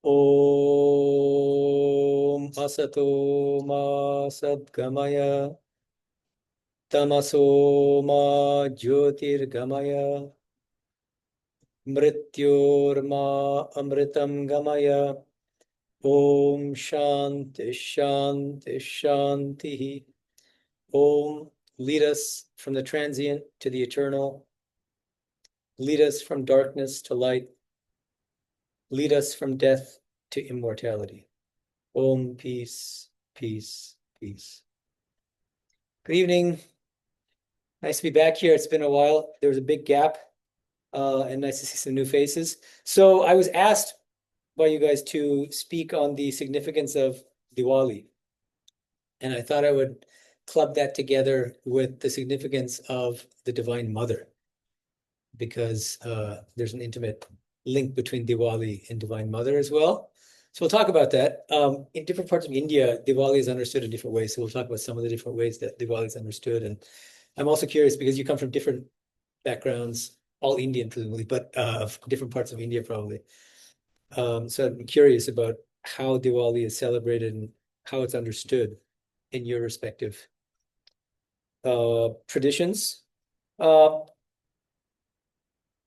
Om Asato Ma Sadgamaya Tamaso Ma Jyotirgamaya Mrityorma Amritam Gamaya Om Shanti Shanti Shanti. Om, lead us from the transient to the eternal. Lead us from darkness to light. Lead us from death to immortality. Om, peace, peace, peace. Good evening. Nice to be back here. It's been a while. There was a big gap, and nice to see some new faces. So I was asked by you guys to speak on the significance of Diwali, and I thought I would club that together with the significance of the Divine Mother, because there's an intimate link between Diwali and Divine Mother as well. So we'll talk about that. In different parts of India, Diwali is understood in different ways. So we'll talk about some of the different ways that Diwali is understood. And I'm also curious because you come from different backgrounds, all Indian presumably, but different parts of India probably. So I'm curious about how Diwali is celebrated and how it's understood in your respective traditions.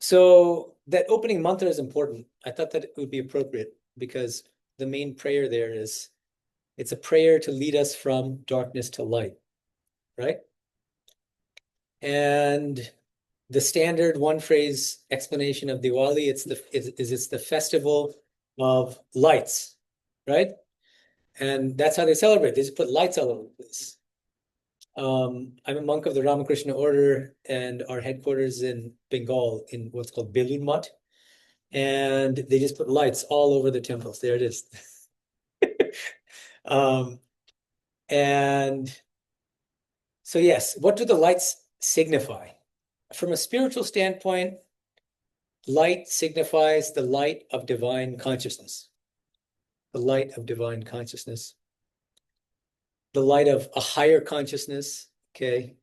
So that opening mantra is important. I thought that it would be appropriate because the main prayer there is, it's a prayer to lead us from darkness to light, right? And the standard one phrase explanation of Diwali, it's the festival of lights, right? And that's how they celebrate. They just put lights all over the place. I'm a monk of the Ramakrishna order, and our headquarters in Bengal in what's called Belun Math. And they just put lights all over the temples. There it is. um, and so, yes, what do the lights signify? From a spiritual standpoint, light signifies the light of divine consciousness, the light of divine consciousness, the light of a higher consciousness. Okay.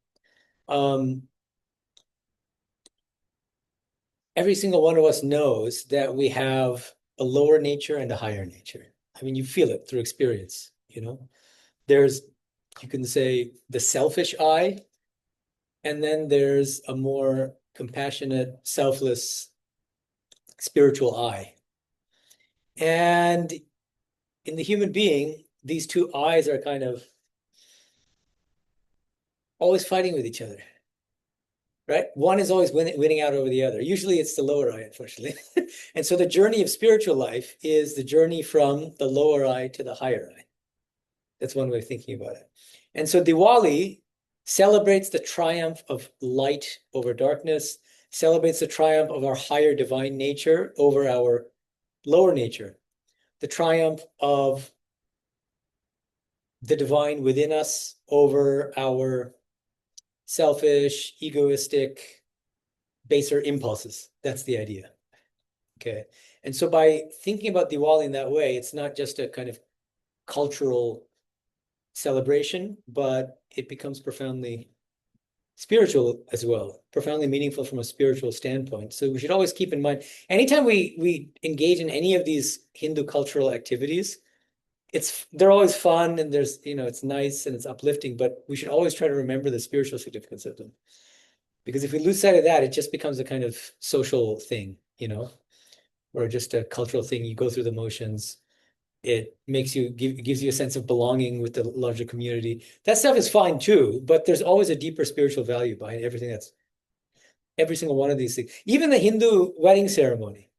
Every single one of us knows that we have a lower nature and a higher nature. I mean, you feel it through experience, you know. There's, you can say, the selfish I, and then there's a more compassionate, selfless, spiritual I. And in the human being, these two I's are kind of always fighting with each other, right? One is always winning out over the other. Usually it's the lower I, unfortunately. And so the journey of spiritual life is the journey from the lower I to the higher I. That's one way of thinking about it. And so Diwali celebrates the triumph of light over darkness, celebrates the triumph of our higher divine nature over our lower nature, the triumph of the divine within us over our selfish, egoistic, baser impulses. That's the idea. Okay. And so by thinking about Diwali in that way, it's not just a kind of cultural celebration, but it becomes profoundly spiritual as well, profoundly meaningful from a spiritual standpoint. So we should always keep in mind, anytime we engage in any of these Hindu cultural activities, they're always fun and there's, it's nice and it's uplifting, but we should always try to remember the spiritual significance of them. Because if we lose sight of that, it just becomes a kind of social thing, or just a cultural thing. You go through the motions. It makes you gives you a sense of belonging with the larger community. That stuff is fine too, but there's always a deeper spiritual value behind every single one of these things. Even the Hindu wedding ceremony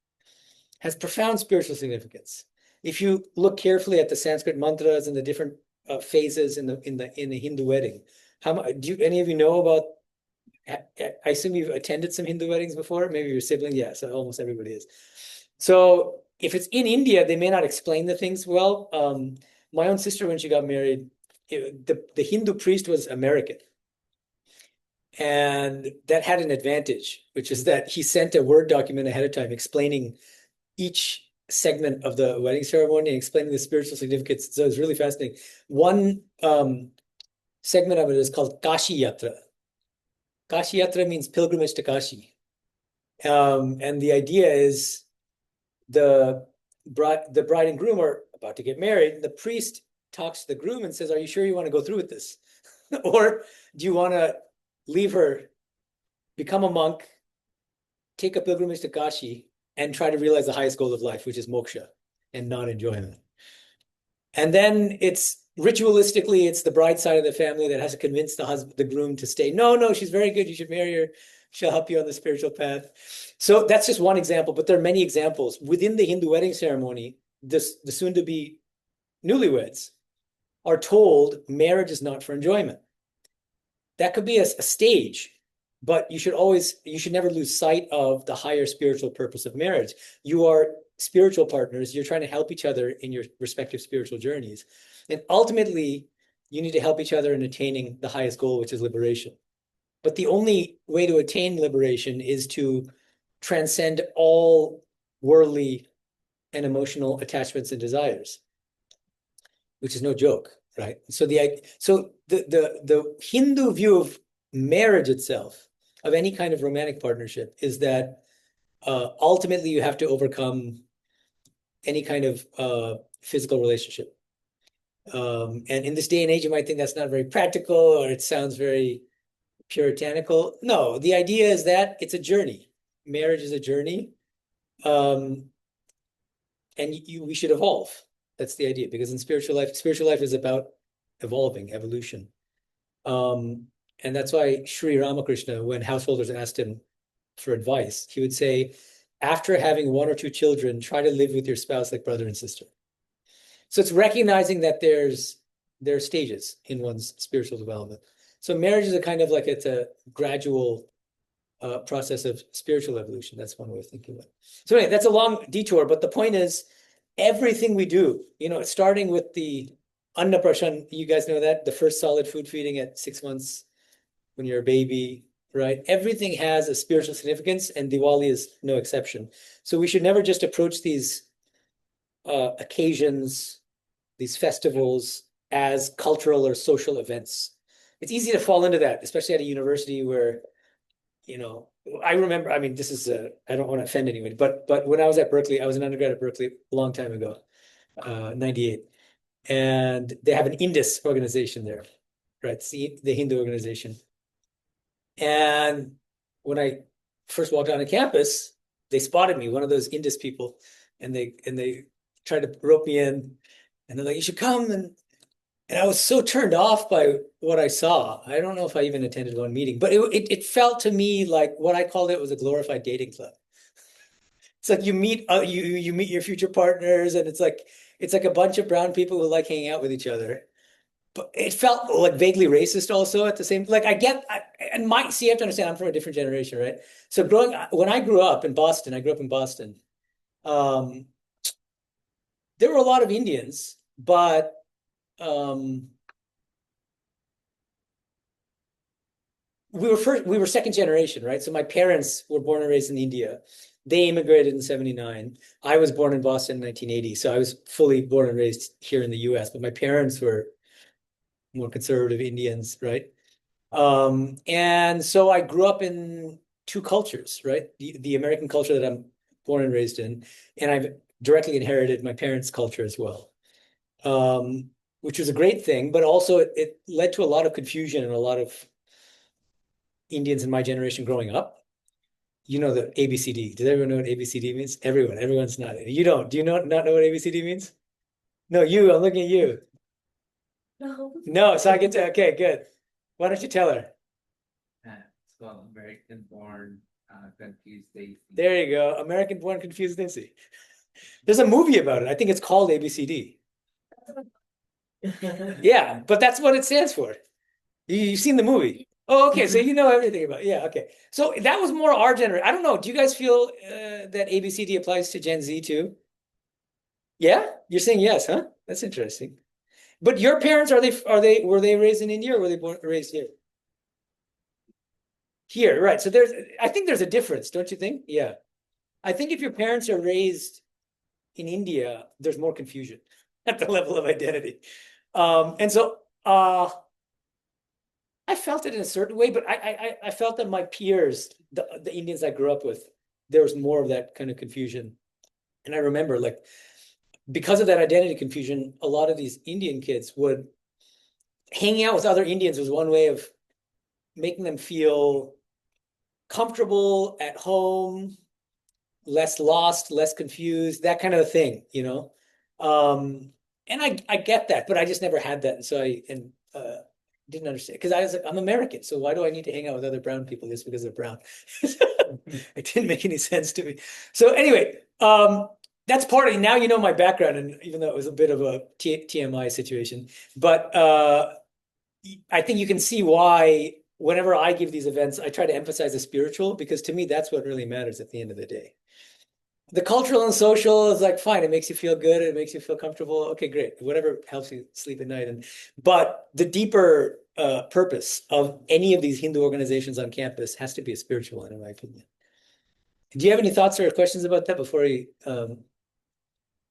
has profound spiritual significance. If you look carefully at the Sanskrit mantras and the different phases in the Hindu wedding, any of you know about? I assume you've attended some Hindu weddings before. Maybe your sibling, yeah. So almost everybody is. So if it's in India, they may not explain the things well. My own sister, when she got married, the Hindu priest was American. And that had an advantage, which is that he sent a Word document ahead of time explaining each segment of the wedding ceremony and explaining the spiritual significance. So it's really fascinating. One segment of it is called Kashi Yatra. Kashi Yatra means pilgrimage to Kashi. And the idea is the the bride and groom are about to get married. The priest talks to the groom and says, "Are you sure you want to go through with this? Or do you want to leave her, become a monk, take a pilgrimage to Kashi, and try to realize the highest goal of life, which is moksha and non-enjoyment?" And then it's ritualistically, it's the bride side of the family that has to convince the groom to stay. No, she's very good. You should marry her. She'll help you on the spiritual path. So that's just one example, but there are many examples. Within the Hindu wedding ceremony, the soon-to-be newlyweds are told marriage is not for enjoyment. That could be a stage, but you should never lose sight of the higher spiritual purpose of marriage. You are spiritual partners. You're trying to help each other in your respective spiritual journeys. And ultimately, you need to help each other in attaining the highest goal, which is liberation. But the only way to attain liberation is to transcend all worldly and emotional attachments and desires, which is no joke, right? So the Hindu view of marriage itself, of any kind of romantic partnership, is that ultimately you have to overcome any kind of physical relationship. And in this day and age, you might think that's not very practical, or it sounds very puritanical. No, the idea is that it's a journey. Marriage is a journey. And we should evolve. That's the idea, because in spiritual life is about evolving, evolution. And that's why Sri Ramakrishna, when householders asked him for advice, he would say, after having one or two children, try to live with your spouse like brother and sister. So it's recognizing that there are stages in one's spiritual development. So marriage is it's a gradual process of spiritual evolution. That's one way of thinking about it. So anyway, that's a long detour, but the point is, everything we do, starting with the Annaprashan, you guys know that, the first solid food feeding at 6 months when you're a baby, right? Everything has a spiritual significance, and Diwali is no exception. So we should never just approach these occasions, these festivals, as cultural or social events. It's easy to fall into that, especially at a university where, I remember, I mean, this is, I don't want to offend anyone, but when I was at Berkeley, I was an undergrad at Berkeley a long time ago, 98. And they have an Indus organization there, right? It's the Hindu organization. And when I first walked onto campus, they spotted me, one of those Indus people, and they tried to rope me in, and they're like, "You should come." And I was so turned off by what I saw. I don't know if I even attended one meeting, but it felt to me like what I called it was a glorified dating club. It's like you meet you meet your future partners, and it's like a bunch of brown people who like hanging out with each other. But it felt like vaguely racist also at the same, like you have to understand, I'm from a different generation, right? So when I grew up in Boston, um, there were a lot of Indians, but we were second generation, right? So my parents were born and raised in India. They immigrated in 79. I was born in Boston in 1980. So I was fully born and raised here in the US, but my parents were more conservative Indians, right? And so I grew up in two cultures, right? The American culture that I'm born and raised in, and I've directly inherited my parents' culture as well, which was a great thing, but also it led to a lot of confusion and a lot of Indians in my generation growing up. You know the ABCD. Does everyone know what ABCD means? Everyone's nodding. You don't. Do you not know what ABCD means? No, I'm looking at you. No, so I get to, okay, good. Why don't you tell her? It's called American Born Confused Daisy. There you go. American Born Confused Daisy. There's a movie about it. I think it's called ABCD. Yeah, but that's what it stands for. You've seen the movie. Oh, okay. So you know everything about it. Yeah, okay. So that was more our generation. I don't know. Do you guys feel that ABCD applies to Gen Z too? Yeah? You're saying yes, huh? That's interesting. But your parents, were they raised in India, or were they raised here? Here, right. So I think there's a difference, don't you think? Yeah. I think if your parents are raised in India, there's more confusion at the level of identity. And so I felt it in a certain way, but I felt that my peers, the Indians I grew up with, there was more of that kind of confusion. And I remember, like, because of that identity confusion, a lot of these Indian kids would hanging out with other Indians was one way of making them feel comfortable at home, less lost, less confused, that kind of a thing, you know. And I get that, but I just never had that, and so I didn't understand because I was like, I'm American, so why do I need to hang out with other brown people just because they're brown? It didn't make any sense to me. So anyway, that's part of now you know my background, and even though it was a bit of a TMI situation, but I think you can see why whenever I give these events, I try to emphasize the spiritual because to me that's what really matters at the end of the day. The cultural and social is like fine, it makes you feel good, it makes you feel comfortable. Okay, great. Whatever helps you sleep at night. But the deeper purpose of any of these Hindu organizations on campus has to be a spiritual one, in my opinion. Do you have any thoughts or questions about that before we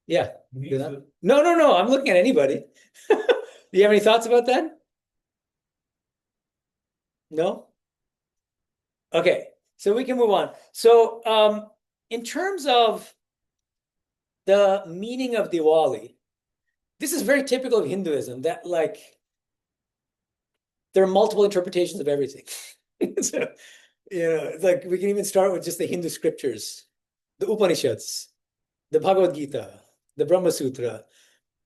yeah. No. I'm looking at anybody. Do you have any thoughts about that? No? Okay, so we can move on. So in terms of the meaning of Diwali, this is very typical of Hinduism that like there are multiple interpretations of everything. So, it's like we can even start with just the Hindu scriptures, the Upanishads, the Bhagavad Gita, the Brahma Sutra.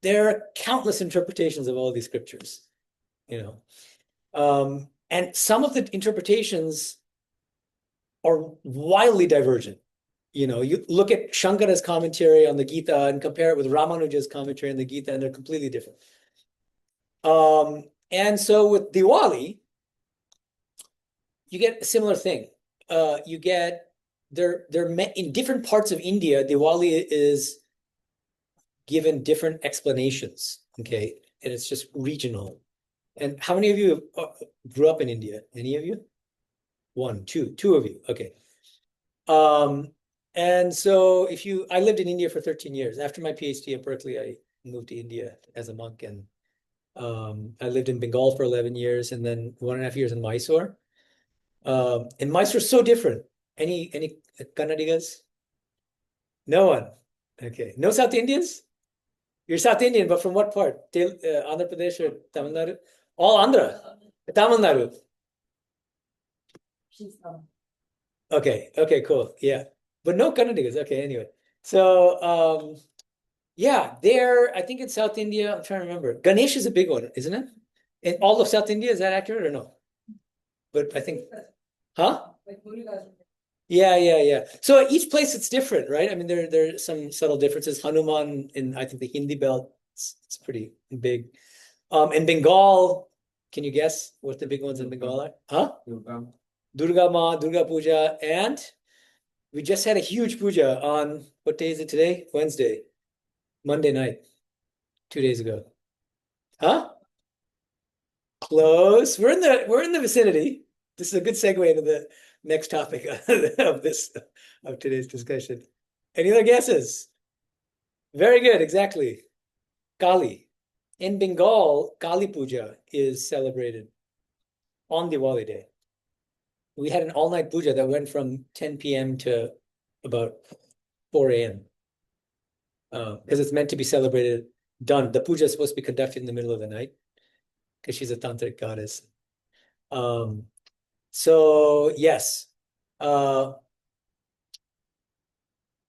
There are countless interpretations of all these scriptures, and some of the interpretations are wildly divergent. You look at Shankara's commentary on the Gita and compare it with Ramanuja's commentary on the Gita, and they're completely different. And so with Diwali, you get a similar thing. You get they're in different parts of India, Diwali is given different explanations, okay? And it's just regional. And how many of you grew up in India? Any of you? One, two of you. Okay. And so I lived in India for 13 years. After my PhD at Berkeley, I moved to India as a monk, and I lived in Bengal for 11 years and then 1.5 years in Mysore. And Mysore is so different. Any Kannadigas? No one. Okay. No South Indians? You're South Indian, but from what part? Andhra Pradesh or Tamil Nadu? All Andhra. Tamil Nadu. Okay, cool. Yeah. But no Kannadigas. Okay, anyway. So yeah, I think in South India, I'm trying to remember. Ganesh is a big one, isn't it? In all of South India, is that accurate or no? But I think, huh? Yeah. So each place it's different, right? I mean, there are some subtle differences. Hanuman in I think the Hindi belt, it's pretty big. In Bengal, can you guess what the big ones in Bengal are? Huh? Durga Ma, Durga Puja, and we just had a huge puja on what day is it today? Wednesday, Monday night, 2 days ago. Huh? Close. We're in the vicinity. This is a good segue into the next topic of today's discussion. Any other guesses? Very good, exactly. Kali. In Bengal, Kali Puja is celebrated on Diwali day. We had an all-night puja that went from 10 p.m. to about 4 a.m. Because it's meant to be celebrated, done. The puja is supposed to be conducted in the middle of the night because she's a tantric goddess. So yes,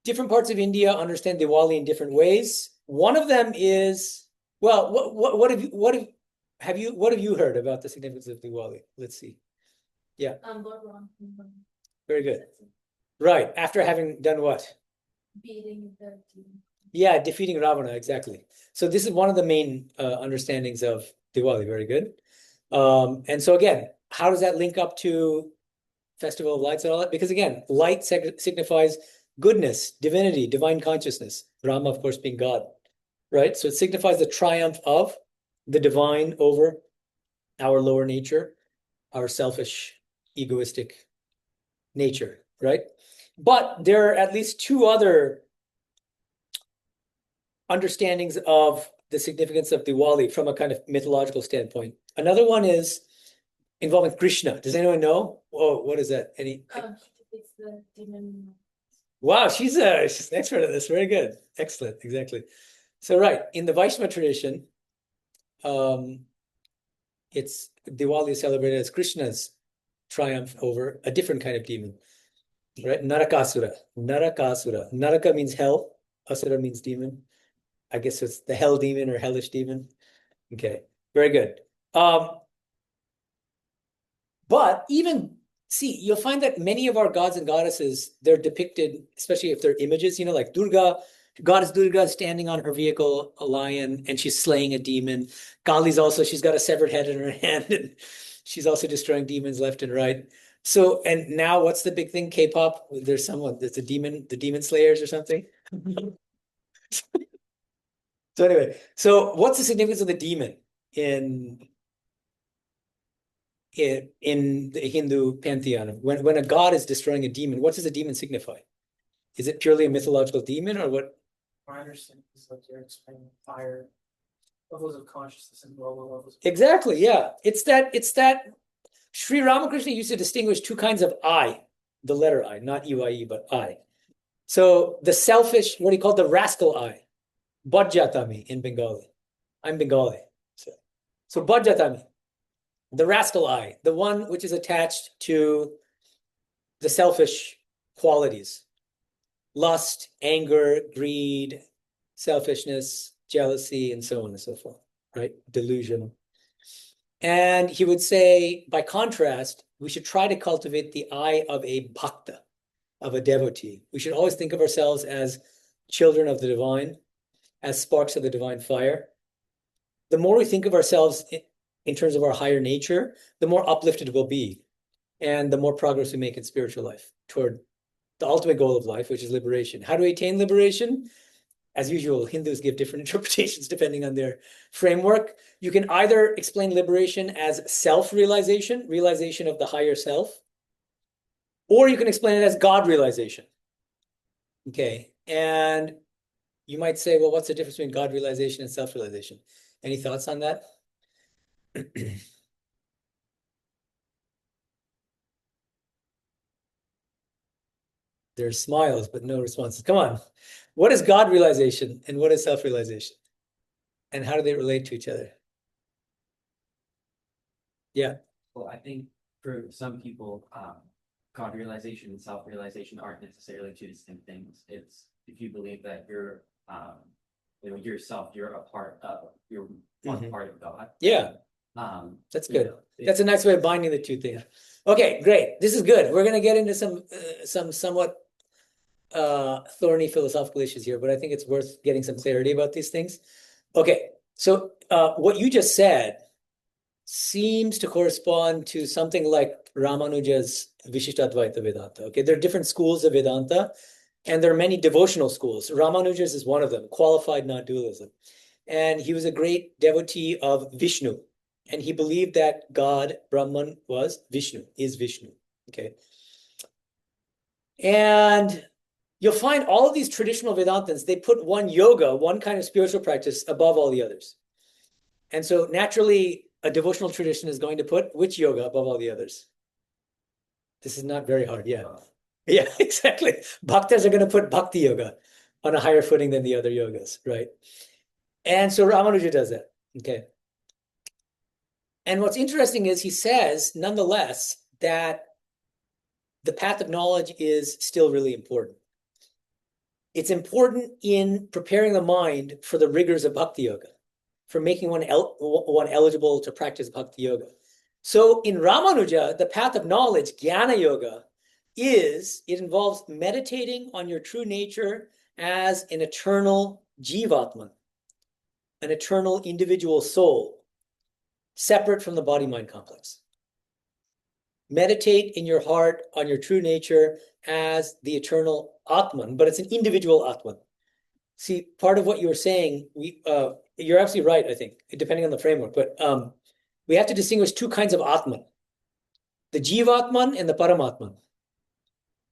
different parts of India understand Diwali in different ways. One of them is, well, what have you heard about the significance of Diwali? Let's see. Yeah. Very good. Right. After having done what? Beating the demon. Yeah, defeating Ravana, exactly. So this is one of the main understandings of Diwali. Very good. And so again, how does that link up to Festival of Lights and all that? Because again, light signifies goodness, divinity, divine consciousness. Rama, of course, being God, right? So it signifies the triumph of the divine over our lower nature, our selfish, egoistic nature, right? But there are at least two other understandings of the significance of Diwali from a kind of mythological standpoint. Another one is involving Krishna. Does anyone know? Oh, what is that? It's the demon. Wow, she's an expert at this. Very good. Excellent. Exactly. So right, in the Vaishnava tradition, it's Diwali is celebrated as Krishna's triumph over a different kind of demon, right? Narakasura. Narakasura. Naraka means hell. Asura means demon. I guess it's the hell demon or hellish demon. Okay, very good. But even see, you'll find that many of our gods and goddesses, they're depicted, especially if they're images, like Durga, goddess Durga is standing on her vehicle, a lion, and she's slaying a demon. Kali's also, she's got a severed head in her hand, and she's also destroying demons left and right. So, and now what's the big thing? K-pop, there's a demon, the Demon Slayers or something. So anyway, so what's the significance of the demon in the Hindu pantheon? When a god is destroying a demon, what does a demon signify? Is it purely a mythological demon, or what? My understanding is like you're explaining higher levels of consciousness and lower levels. Exactly, yeah. It's that Sri Ramakrishna used to distinguish two kinds of I, the letter I, not UIE, but I. So the selfish, what he called the rascal I, Bajjatami in Bengali. I'm Bengali. So Bajjatami, the rascal I, the one which is attached to the selfish qualities, lust, anger, greed, selfishness, jealousy, and so on and so forth, right? Delusion. And he would say, by contrast, we should try to cultivate the eye of a bhakta, of a devotee. We should always think of ourselves as children of the divine, as sparks of the divine fire. The more we think of ourselves in terms of our higher nature, the more uplifted we'll be, and the more progress we make in spiritual life toward the ultimate goal of life, which is liberation. How do we attain liberation? As usual, Hindus give different interpretations depending on their framework. You can either explain liberation as self-realization, realization of the higher self, or you can explain it as God realization. Okay, and you might say, well, what's the difference between God realization and self-realization? Any thoughts on that? There's smiles, but no responses. Come on. What is God realization and what is self-realization? And how do they relate to each other? Yeah. Well, I think for some people, God realization and self-realization aren't necessarily two distinct things. It's if you believe that you're, yourself, you're a part of, you're one part of God. Yeah. That's good. That's a nice way of binding the two things. Okay, great. This is good. We're going to get into some somewhat thorny philosophical issues here, but I think it's worth getting some clarity about these things. Okay, so what you just said seems to correspond to something like Ramanuja's Vishishtadvaita Vedanta. Okay, there are different schools of Vedanta, and there are many devotional schools. Ramanuja's is one of them, qualified non-dualism. And he was a great devotee of Vishnu, and he believed that God, Brahman, was Vishnu, is Vishnu. Okay. And you'll find all of these traditional Vedantins, they put one yoga, one kind of spiritual practice above all the others. And so naturally, a devotional tradition is going to put which yoga above all the others? This is not very hard. Yeah. Yeah, exactly. Bhaktas are going to put bhakti yoga on a higher footing than the other yogas, right? And so Ramanuja does that. Okay. And what's interesting is he says, nonetheless, that the path of knowledge is still really important. It's important in preparing the mind for the rigors of bhakti yoga, for making one eligible to practice bhakti yoga. So in Ramanuja, the path of knowledge, jnana yoga, it involves meditating on your true nature as an eternal jivatman, an eternal individual soul, separate from the body-mind complex. Meditate in your heart on your true nature as the eternal Atman, but it's an individual Atman. See, part of what you were saying, you're absolutely right, I think, depending on the framework, but we have to distinguish two kinds of Atman, the Jivatman and the Paramatman.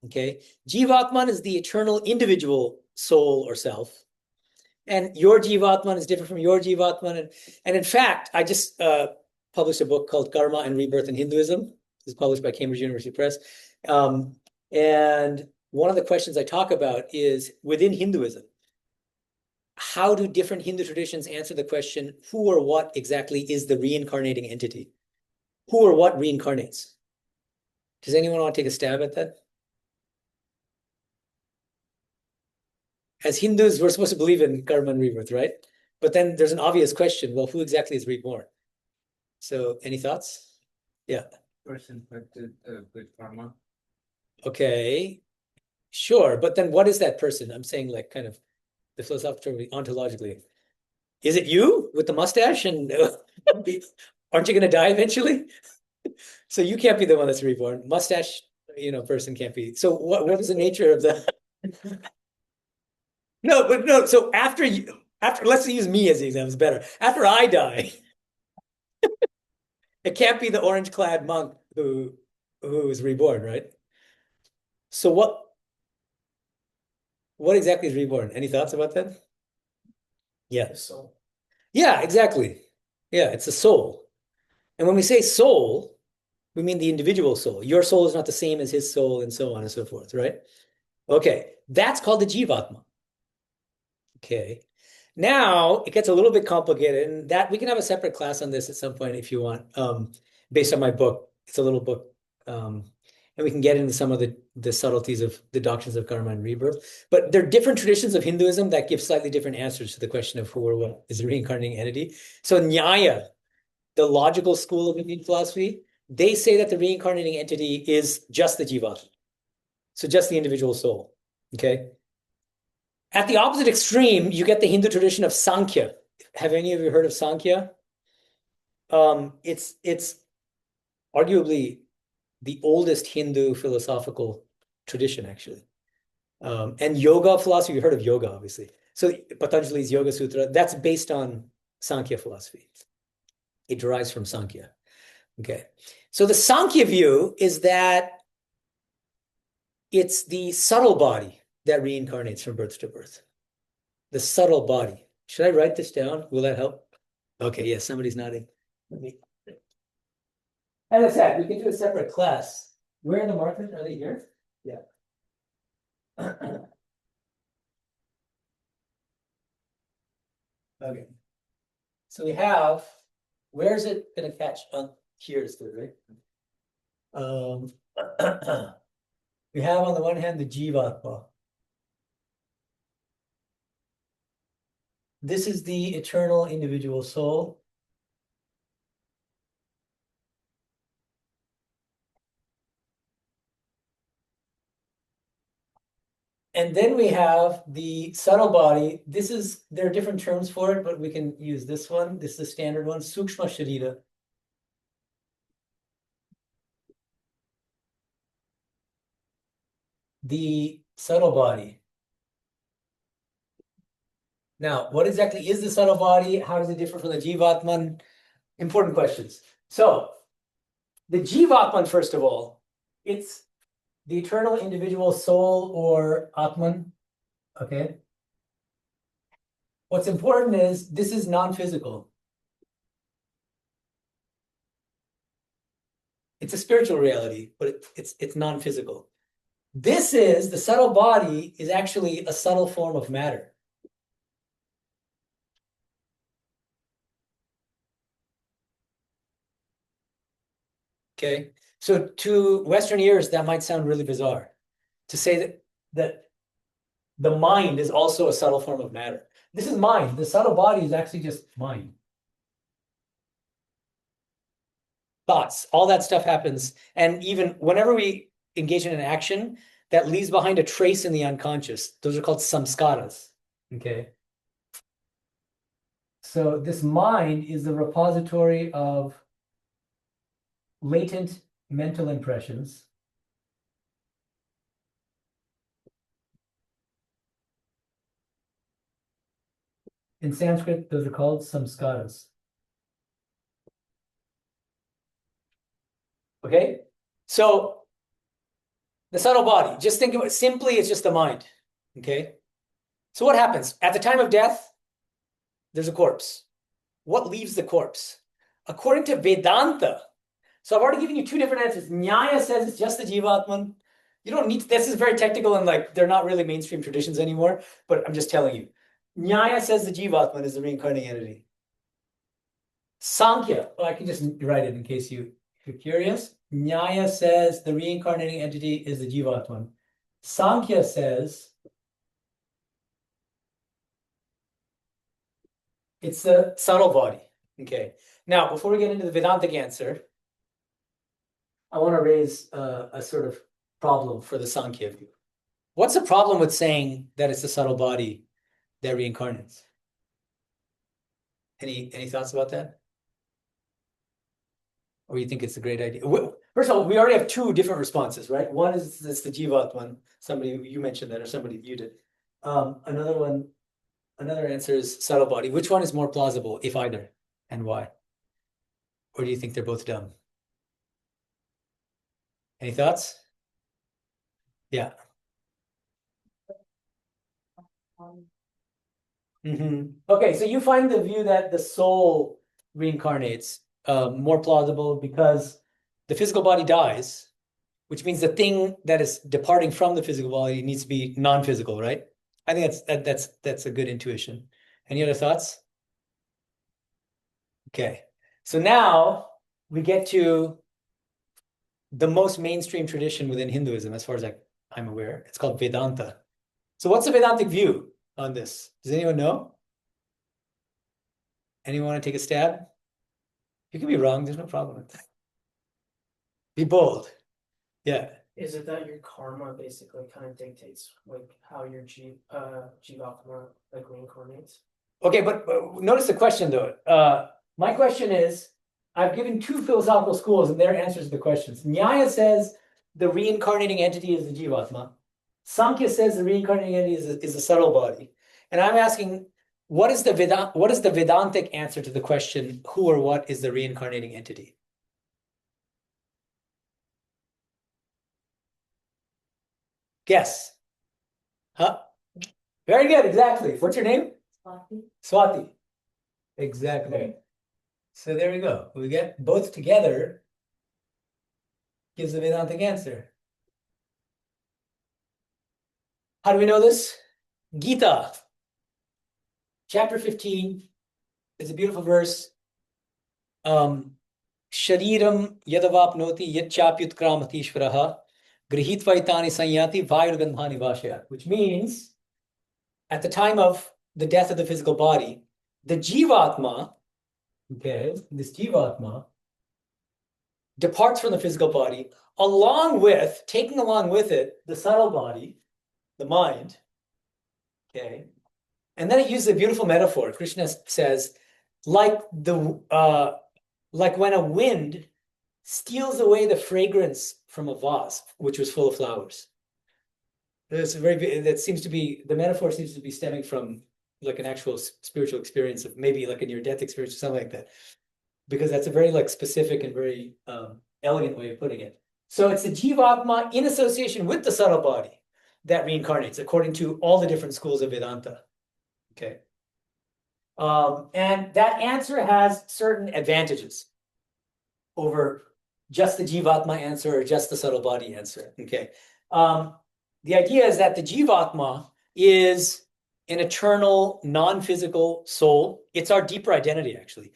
Okay, Jivatman is the eternal individual soul or self, and your Jivatman is different from your Jivatman. And in fact, I just published a book called Karma and Rebirth in Hinduism. This is published by Cambridge University Press. And one of the questions I talk about is within Hinduism, how do different Hindu traditions answer the question, who or what exactly is the reincarnating entity? Who or what reincarnates? Does anyone want to take a stab at that? As Hindus, we're supposed to believe in karma and rebirth, right? But then there's an obvious question. Well, who exactly is reborn? So any thoughts? Yeah. Person with good karma. Okay. Sure. But then what is that person? I'm saying like kind of the philosophical ontologically. Is it you with the mustache? And aren't you going to die eventually? So you can't be the one that's reborn. Mustache, person can't be. So what is the nature of the No, but no. So after let's use me as the example, it's better. After I die, it can't be the orange-clad monk who is reborn, right? So what exactly is reborn? Any thoughts about that? Yeah. The soul. Yeah, exactly. Yeah, it's a soul. And when we say soul, we mean the individual soul. Your soul is not the same as his soul, and so on and so forth, right? Okay, that's called the Jivatma. Okay. Now it gets a little bit complicated, and that we can have a separate class on this at some point if you want, based on my book. It's a little book, and we can get into some of the subtleties of the doctrines of karma and rebirth. But there are different traditions of Hinduism that give slightly different answers to the question of who or what is a reincarnating entity. So Nyaya, the logical school of Indian philosophy, they say that the reincarnating entity is just the jivatma, so just the individual soul. Okay. At the opposite extreme, you get the Hindu tradition of Sankhya. Have any of you heard of Sankhya? It's arguably the oldest Hindu philosophical tradition, actually. And yoga philosophy, you heard of yoga, obviously. So Patanjali's Yoga Sutra, that's based on Sankhya philosophy. It derives from Sankhya. Okay. So the Sankhya view is that it's the subtle body that reincarnates from birth to birth. The subtle body. Should I write this down? Will that help? Okay, yes, somebody's nodding. As I said, we can do a separate class. Where are the markers? Are they here? Yeah. Okay. So we have, where's it gonna catch? Here is good, right? We have on the one hand the Jivatma. This is the eternal individual soul. And then we have the subtle body. There are different terms for it, but we can use this one. This is the standard one, Sukshma Sharira. The subtle body. Now, what exactly is the subtle body? How does it differ from the Jivatman? Important questions. So, the Jivatman, first of all, it's the eternal individual soul or Atman. Okay. What's important is this is non-physical. It's a spiritual reality, but it's non-physical. The subtle body is actually a subtle form of matter. Okay, so to Western ears, that might sound really bizarre to say that the mind is also a subtle form of matter. This is mind. The subtle body is actually just mind. Thoughts, all that stuff happens. And even whenever we engage in an action that leaves behind a trace in the unconscious, those are called samskaras. Okay. So this mind is the repository of latent mental impressions. In Sanskrit, those are called samskaras. Okay, so the subtle body, just think of it simply, it's just the mind. Okay, so what happens? At the time of death, there's a corpse. What leaves the corpse? According to Vedanta, so I've already given you two different answers. Nyaya says it's just the Jivatman. You don't need to, this is very technical and like they're not really mainstream traditions anymore, but I'm just telling you. Nyaya says the Jivatman is the reincarnating entity. Sankhya, I can just write it in case you're curious. Nyaya says the reincarnating entity is the Jivatman. Sankhya says it's the subtle body. Okay. Now, before we get into the Vedantic answer, I want to raise a sort of problem for the Sankhya view. What's the problem with saying that it's the subtle body that reincarnates? Any thoughts about that? Or you think it's a great idea? First of all, we already have two different responses, right? One is it's the Jivatman. Somebody, you mentioned that, or somebody viewed it. Another answer is subtle body. Which one is more plausible, if either, and why? Or do you think they're both dumb? Any thoughts? Yeah. Okay, so you find the view that the soul reincarnates more plausible because the physical body dies, which means the thing that is departing from the physical body needs to be non-physical, right? I think that's a good intuition. Any other thoughts? Okay, so now we get to the most mainstream tradition within Hinduism, as far as I'm aware. It's called Vedanta. So what's the Vedantic view on this? Does anyone know? Anyone want to take a stab? You can be wrong. There's no problem with that. Be bold. Yeah. Is it that your karma basically kind of dictates like how your Jivatma like reincarnates? Okay, but notice the question though. My question is, I've given two philosophical schools and their answers to the questions. Nyaya says the reincarnating entity is the Jivatma. Sankhya says the reincarnating entity is the subtle body. And I'm asking, what is the Vedantic answer to the question, who or what is the reincarnating entity? Guess. Huh? Very good, exactly. What's your name? Swati. Swati. Exactly. So there we go. We get both together gives the Vedantic answer. How do we know this? Gita, chapter 15, is a beautiful verse. Shariram yadavapnoti yachapyutkramati ishvaraha grihitva itani sanyati vayurgandhani vashya, which means at the time of the death of the physical body, the Jivatma, okay, this Jivatma departs from the physical body taking along with it the subtle body, the mind, okay? And then it uses a beautiful metaphor. Krishna says, like when a wind steals away the fragrance from a vase, which was full of flowers. The metaphor seems to be stemming from like an actual spiritual experience of maybe like a near-death experience or something like that, because that's a very like specific and very elegant way of putting it. So it's the Jivatma in association with the subtle body that reincarnates, according to all the different schools of Vedanta. Okay. And that answer has certain advantages over just the Jivatma answer or just the subtle body answer. Okay. The idea is that the Jivatma is an eternal, non-physical soul. It's our deeper identity, actually.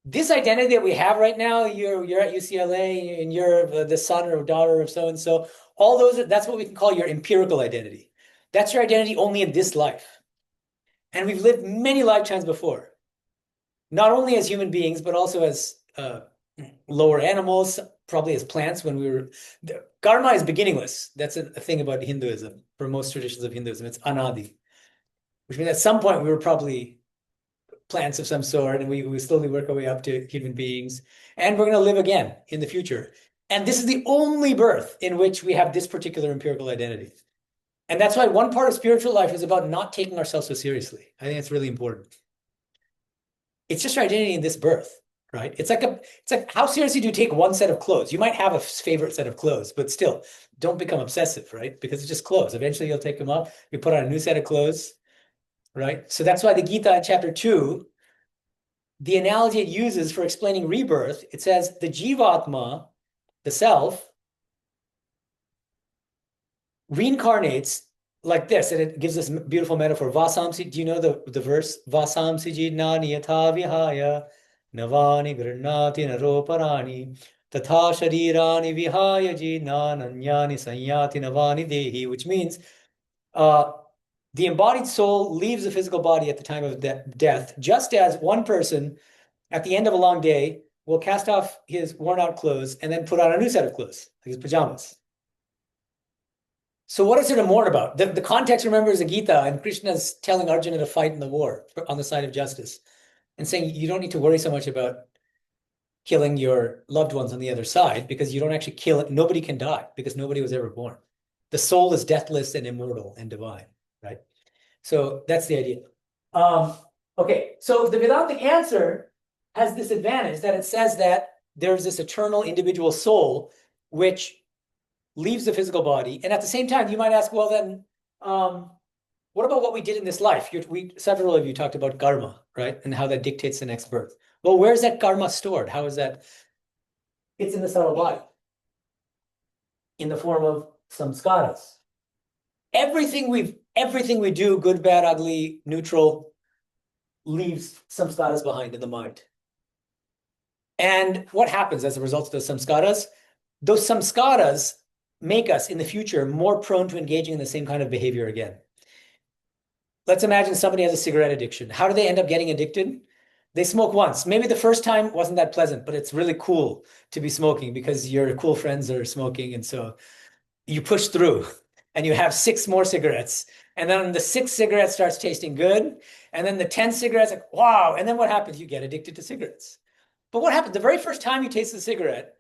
This identity that we have right now, you're at UCLA and you're the son or daughter of so-and-so, all those, that's what we can call your empirical identity. That's your identity only in this life. And we've lived many lifetimes before, not only as human beings, but also as lower animals, probably as plants when we were... Karma is beginningless. That's a thing about Hinduism. For most traditions of Hinduism, it's anadi, which means at some point we were probably plants of some sort, and we slowly work our way up to human beings, and we're going to live again in the future. And this is the only birth in which we have this particular empirical identity. And that's why one part of spiritual life is about not taking ourselves so seriously. I think it's really important. It's just our identity in this birth, right? It's like how seriously do you take one set of clothes? You might have a favorite set of clothes, but still, don't become obsessive, right? Because it's just clothes. Eventually, you'll take them off. You put on a new set of clothes, right? So that's why the Gita in chapter 2, the analogy it uses for explaining rebirth, it says the Jivatma, the self, reincarnates like this, and it gives this beautiful metaphor. Vasamsi, do you know the verse? Vasamsi jidnani yatha vihaya navani granati naroparani tatha sharirani vihaya jidnananyani sanyati navani dehi, which means the embodied soul leaves the physical body at the time of death, just as one person at the end of a long day will cast off his worn out clothes and then put on a new set of clothes, like his pajamas. So what is there to mourn about? The context, remember, is a Gita, and Krishna's telling Arjuna to fight in the war on the side of justice and saying you don't need to worry so much about killing your loved ones on the other side because you don't actually kill it. Nobody can die because nobody was ever born. The soul is deathless and immortal and divine, right? So that's the idea. Okay, so the Vedantic answer has this advantage that it says that there's this eternal individual soul which leaves the physical body. And at the same time, you might ask, well, then, what about what we did in this life? Several of you talked about karma, right? And how that dictates the next birth. Well, where's that karma stored? How is that? It's in the subtle body in the form of samskaras. Everything we do, good, bad, ugly, neutral, leaves samskaras behind in the mind. And what happens as a result of those samskaras? Those samskaras make us in the future more prone to engaging in the same kind of behavior again. Let's imagine somebody has a cigarette addiction. How do they end up getting addicted? They smoke once. Maybe the first time wasn't that pleasant, but it's really cool to be smoking because your cool friends are smoking. And so you push through and you have 6 more cigarettes. And then the 6th cigarette starts tasting good. And then the 10th cigarette's like, wow. And then what happens? You get addicted to cigarettes. But what happens? The very first time you taste the cigarette,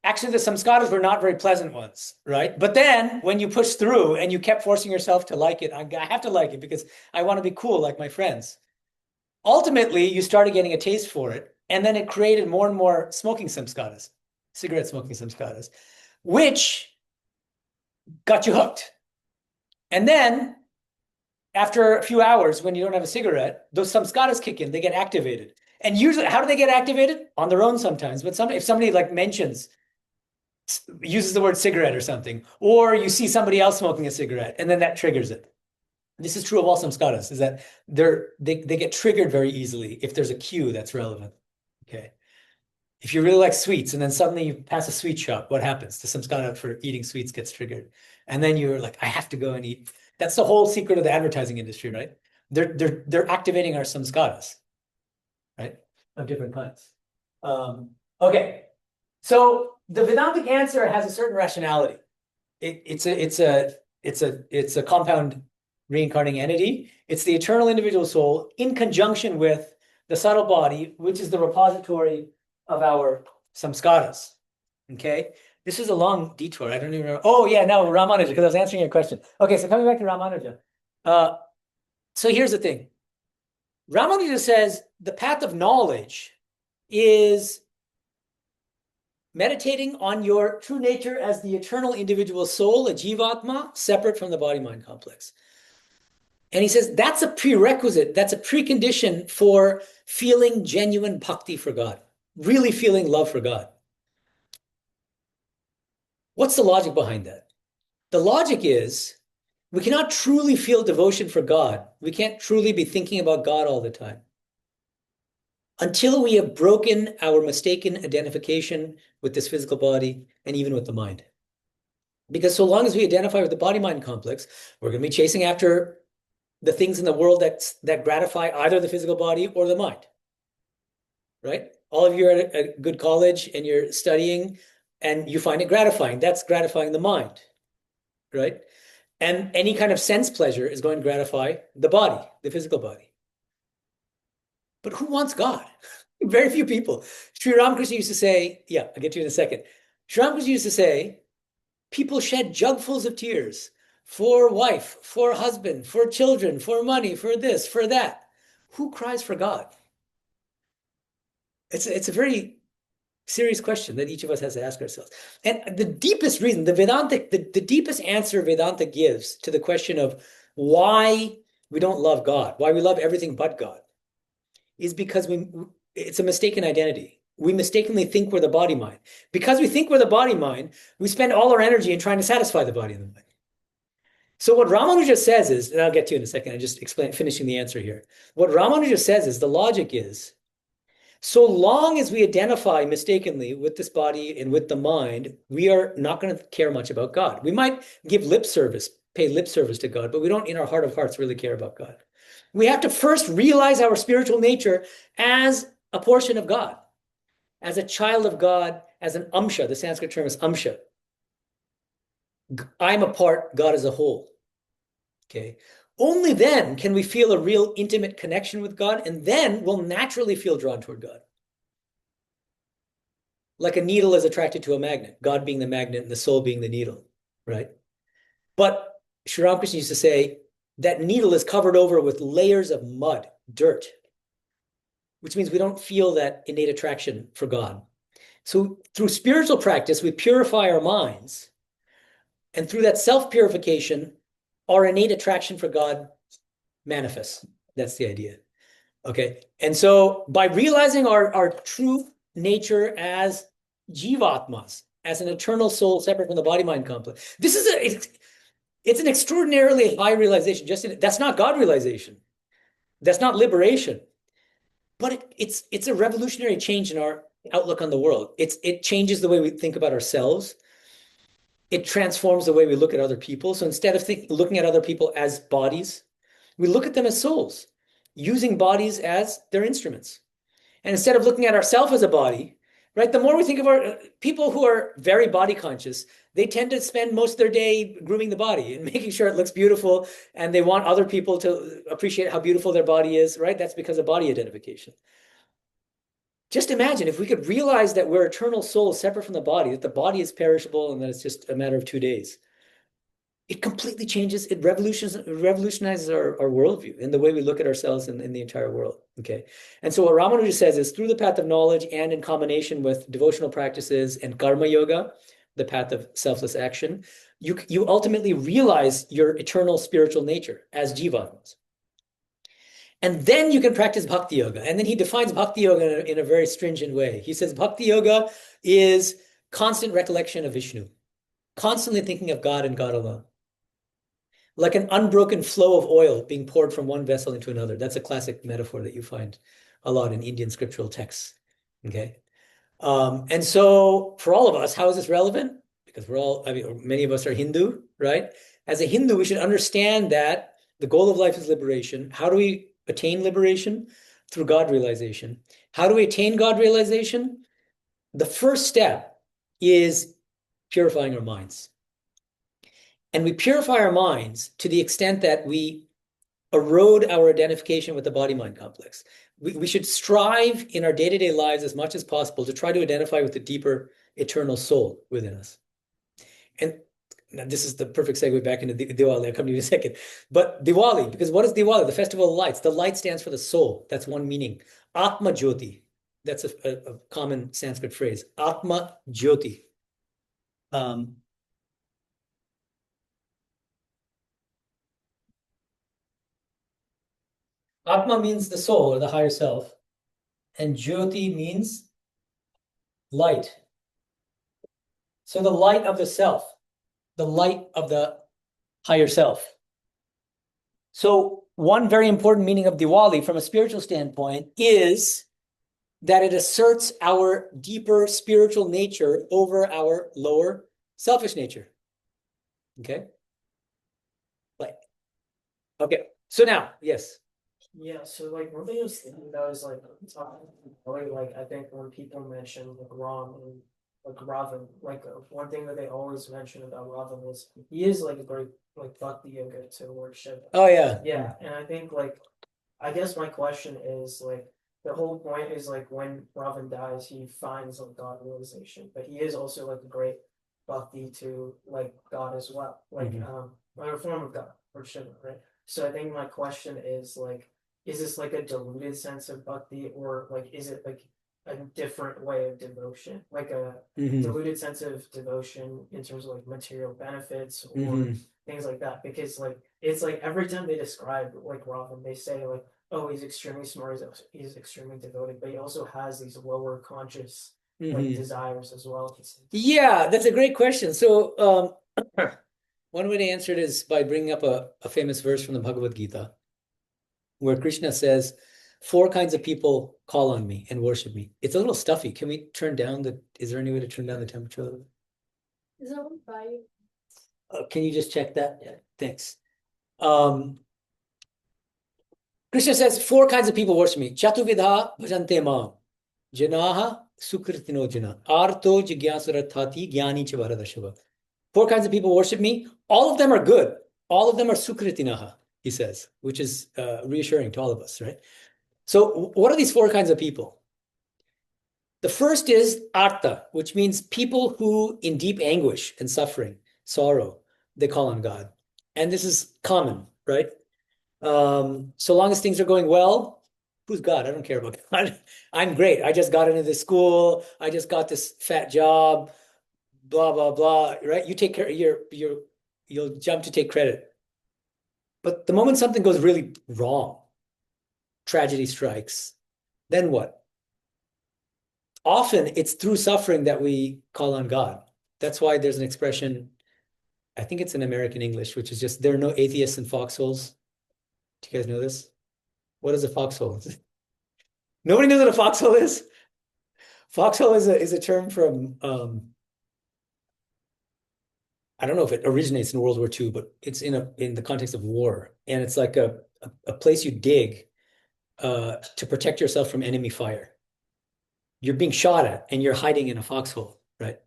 actually the samskaras were not very pleasant ones, right? But then when you push through and you kept forcing yourself to like it, I have to like it because I want to be cool like my friends. Ultimately, you started getting a taste for it. And then it created more and more smoking samskaras, cigarette smoking samskaras, which got you hooked. And then after a few hours, when you don't have a cigarette, those samskaras kick in, they get activated. And usually, how do they get activated? On their own sometimes. But if somebody like uses the word cigarette or something, or you see somebody else smoking a cigarette, and then that triggers it. This is true of all samskaras, is that they get triggered very easily if there's a cue that's relevant. Okay. If you really like sweets and then suddenly you pass a sweet shop, what happens? The samskara for eating sweets gets triggered. And then you're like, I have to go and eat. That's the whole secret of the advertising industry, right? They're activating our samskaras, right? Of different kinds. Okay. So the Vedantic answer has a certain rationality. It's a compound reincarnating entity. It's the eternal individual soul in conjunction with the subtle body, which is the repository of our samskaras. Okay, this is a long detour. I don't even remember. Oh yeah, no, Ramanuja, because I was answering your question. Okay, so coming back to Ramanuja. So here's the thing. Ramanuja says the path of knowledge is meditating on your true nature as the eternal individual soul, a jivatma, separate from the body-mind complex. And he says that's a prerequisite, that's a precondition for feeling genuine bhakti for God, really feeling love for God. What's the logic behind that? The logic is we cannot truly feel devotion for God. We can't truly be thinking about God all the time until we have broken our mistaken identification with this physical body and even with the mind. Because so long as we identify with the body-mind complex, we're going to be chasing after the things in the world that gratify either the physical body or the mind, right? All of you are at a good college and you're studying and you find it gratifying. That's gratifying the mind, right? And any kind of sense pleasure is going to gratify the body, the physical body. But who wants God? Very few people. Sri Ramakrishna used to say, yeah, I'll get to you in a second. Sri Ramakrishna used to say, people shed jugfuls of tears for wife, for husband, for children, for money, for this, for that. Who cries for God? It's a very serious question that each of us has to ask ourselves. And the deepest reason, the deepest answer Vedanta gives to the question of why we don't love God, why we love everything but God, is because it's a mistaken identity. We mistakenly think we're the body mind. Because we think we're the body mind, we spend all our energy in trying to satisfy the body and the mind. So what Ramanuja says is, and I'll get to it in a second, I'm just finishing the answer here. What Ramanuja says is the logic is, so long as we identify mistakenly with this body and with the mind, we are not going to care much about God. We might give lip service, pay lip service to God, but we don't in our heart of hearts really care about God. We have to first realize our spiritual nature as a portion of God, as a child of God, as an amsha. The Sanskrit term is amsha. I'm a part, God is a whole. Okay. Only then can we feel a real intimate connection with God, and then we'll naturally feel drawn toward God. Like a needle is attracted to a magnet, God being the magnet and the soul being the needle, right? But Sri Ramakrishna used to say that needle is covered over with layers of mud, dirt, which means we don't feel that innate attraction for God. So through spiritual practice, we purify our minds, and through that self-purification, our innate attraction for God manifests. That's the idea. Okay. And so by realizing our true nature as jivatmas, as an eternal soul separate from the body-mind complex, it's an extraordinarily high realization. That's not God realization. That's not liberation. But it's a revolutionary change in our outlook on the world. It changes the way we think about ourselves. It transforms the way we look at other people. So instead of looking at other people as bodies, we look at them as souls, using bodies as their instruments. And instead of looking at ourselves as a body, right, the more we think of our people who are very body conscious, they tend to spend most of their day grooming the body and making sure it looks beautiful, and they want other people to appreciate how beautiful their body is, right? That's because of body identification. Just imagine if we could realize that we're eternal souls separate from the body, that the body is perishable and that it's just a matter of 2 days. It completely changes, it revolutionizes our worldview and the way we look at ourselves in the entire world. Okay. And so what Ramanuja says is through the path of knowledge and in combination with devotional practices and karma yoga, the path of selfless action, you ultimately realize your eternal spiritual nature as jivatmas. And then you can practice bhakti yoga. And then he defines bhakti yoga in a very stringent way. He says bhakti yoga is constant recollection of Vishnu, constantly thinking of God and God alone. Like an unbroken flow of oil being poured from one vessel into another. That's a classic metaphor that you find a lot in Indian scriptural texts. Okay. And so for all of us, how is this relevant? Because many of us are Hindu, right? As a Hindu, we should understand that the goal of life is liberation. How do we attain liberation? Through God realization. How do we attain God realization? The first step is purifying our minds. And we purify our minds to the extent that we erode our identification with the body-mind complex. We should strive in our day-to-day lives as much as possible to try to identify with the deeper eternal soul within us. And now this is the perfect segue back into Diwali. I'll come to you in a second. But Diwali, because what is Diwali? The festival of lights. The light stands for the soul. That's one meaning. Atma Jyoti. That's a common Sanskrit phrase. Atma Jyoti. Atma means the soul or the higher self. And Jyoti means light. So the light of the self, the light of the higher self. So one very important meaning of Diwali from a spiritual standpoint is that it asserts our deeper spiritual nature over our lower selfish nature. Okay? Okay. So now, yes. Yeah, so like one thing I was thinking about is like I think when people mention like Ram and like Ravan, like one thing that they always mention about Ravan is he is like a great like bhakti yoga to worship. Oh yeah. Yeah, and I think like I guess my question is like the whole point is like when Ravan dies, he finds like God realization, but he is also like a great bhakti to like God as well, like a form of God or Shiva, right? So I think my question is like, is this like a diluted sense of bhakti, or like is it like a different way of devotion, like a diluted sense of devotion in terms of like material benefits or things like that? Because like it's like every time they describe like Ravan, they say like, oh, he's extremely smart, he's extremely devoted, but he also has these lower conscious like desires as well. Yeah, that's a great question. So One way to answer it is by bringing up a famous verse from the Bhagavad Gita, where Krishna says, 4 kinds of people call on me and worship me. It's a little stuffy. Can we turn down is there any way to turn down the temperature a little bit? Is that one by you? Can you just check that? Yeah, thanks. Krishna says 4 kinds of people worship me. Chatuvidha bhajante mam. Janaha sukritino jana. Arto jigyasurathati gyani cha varadashava. 4 kinds of people worship me. All of them are good. All of them are sukritinaha, he says, which is reassuring to all of us, right? So what are these 4 kinds of people? The first is arta, which means people who in deep anguish and suffering, sorrow, they call on God. And this is common, right? So long as things are going well, who's God? I don't care about God. I'm great. I just got into this school. I just got this fat job, blah, blah, blah, right? You take care, you'll jump to take credit. But the moment something goes really wrong, tragedy strikes, then what? Often it's through suffering that we call on God. That's why there's an expression, I think it's in American English, which is just, there are no atheists in foxholes. Do you guys know this? What is a foxhole? Nobody knows what a foxhole is? Foxhole is a term from, I don't know if it originates in World War II, but it's in the context of war. And it's like a place you dig to protect yourself from enemy fire. You're being shot at and you're hiding in a foxhole, right?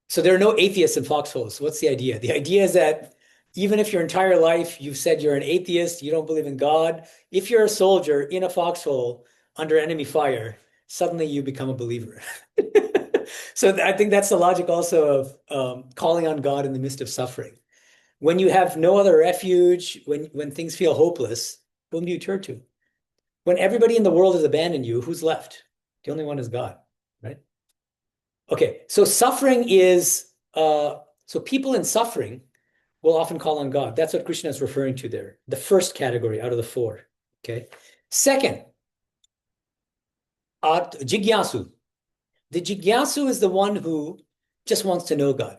So there are no atheists in foxholes. What's the idea? The idea is that even if your entire life you've said you're an atheist, you don't believe in God, if you're a soldier in a foxhole under enemy fire, suddenly you become a believer. So I think that's the logic also of calling on God in the midst of suffering. When you have no other refuge, when things feel hopeless, whom do you turn to? When everybody in the world has abandoned you, who's left? The only one is God, right? Okay, so suffering is, so people in suffering will often call on God. That's what Krishna is referring to there. The first category out of the 4, okay? Second, jigyasu. The jigyasu is the one who just wants to know God.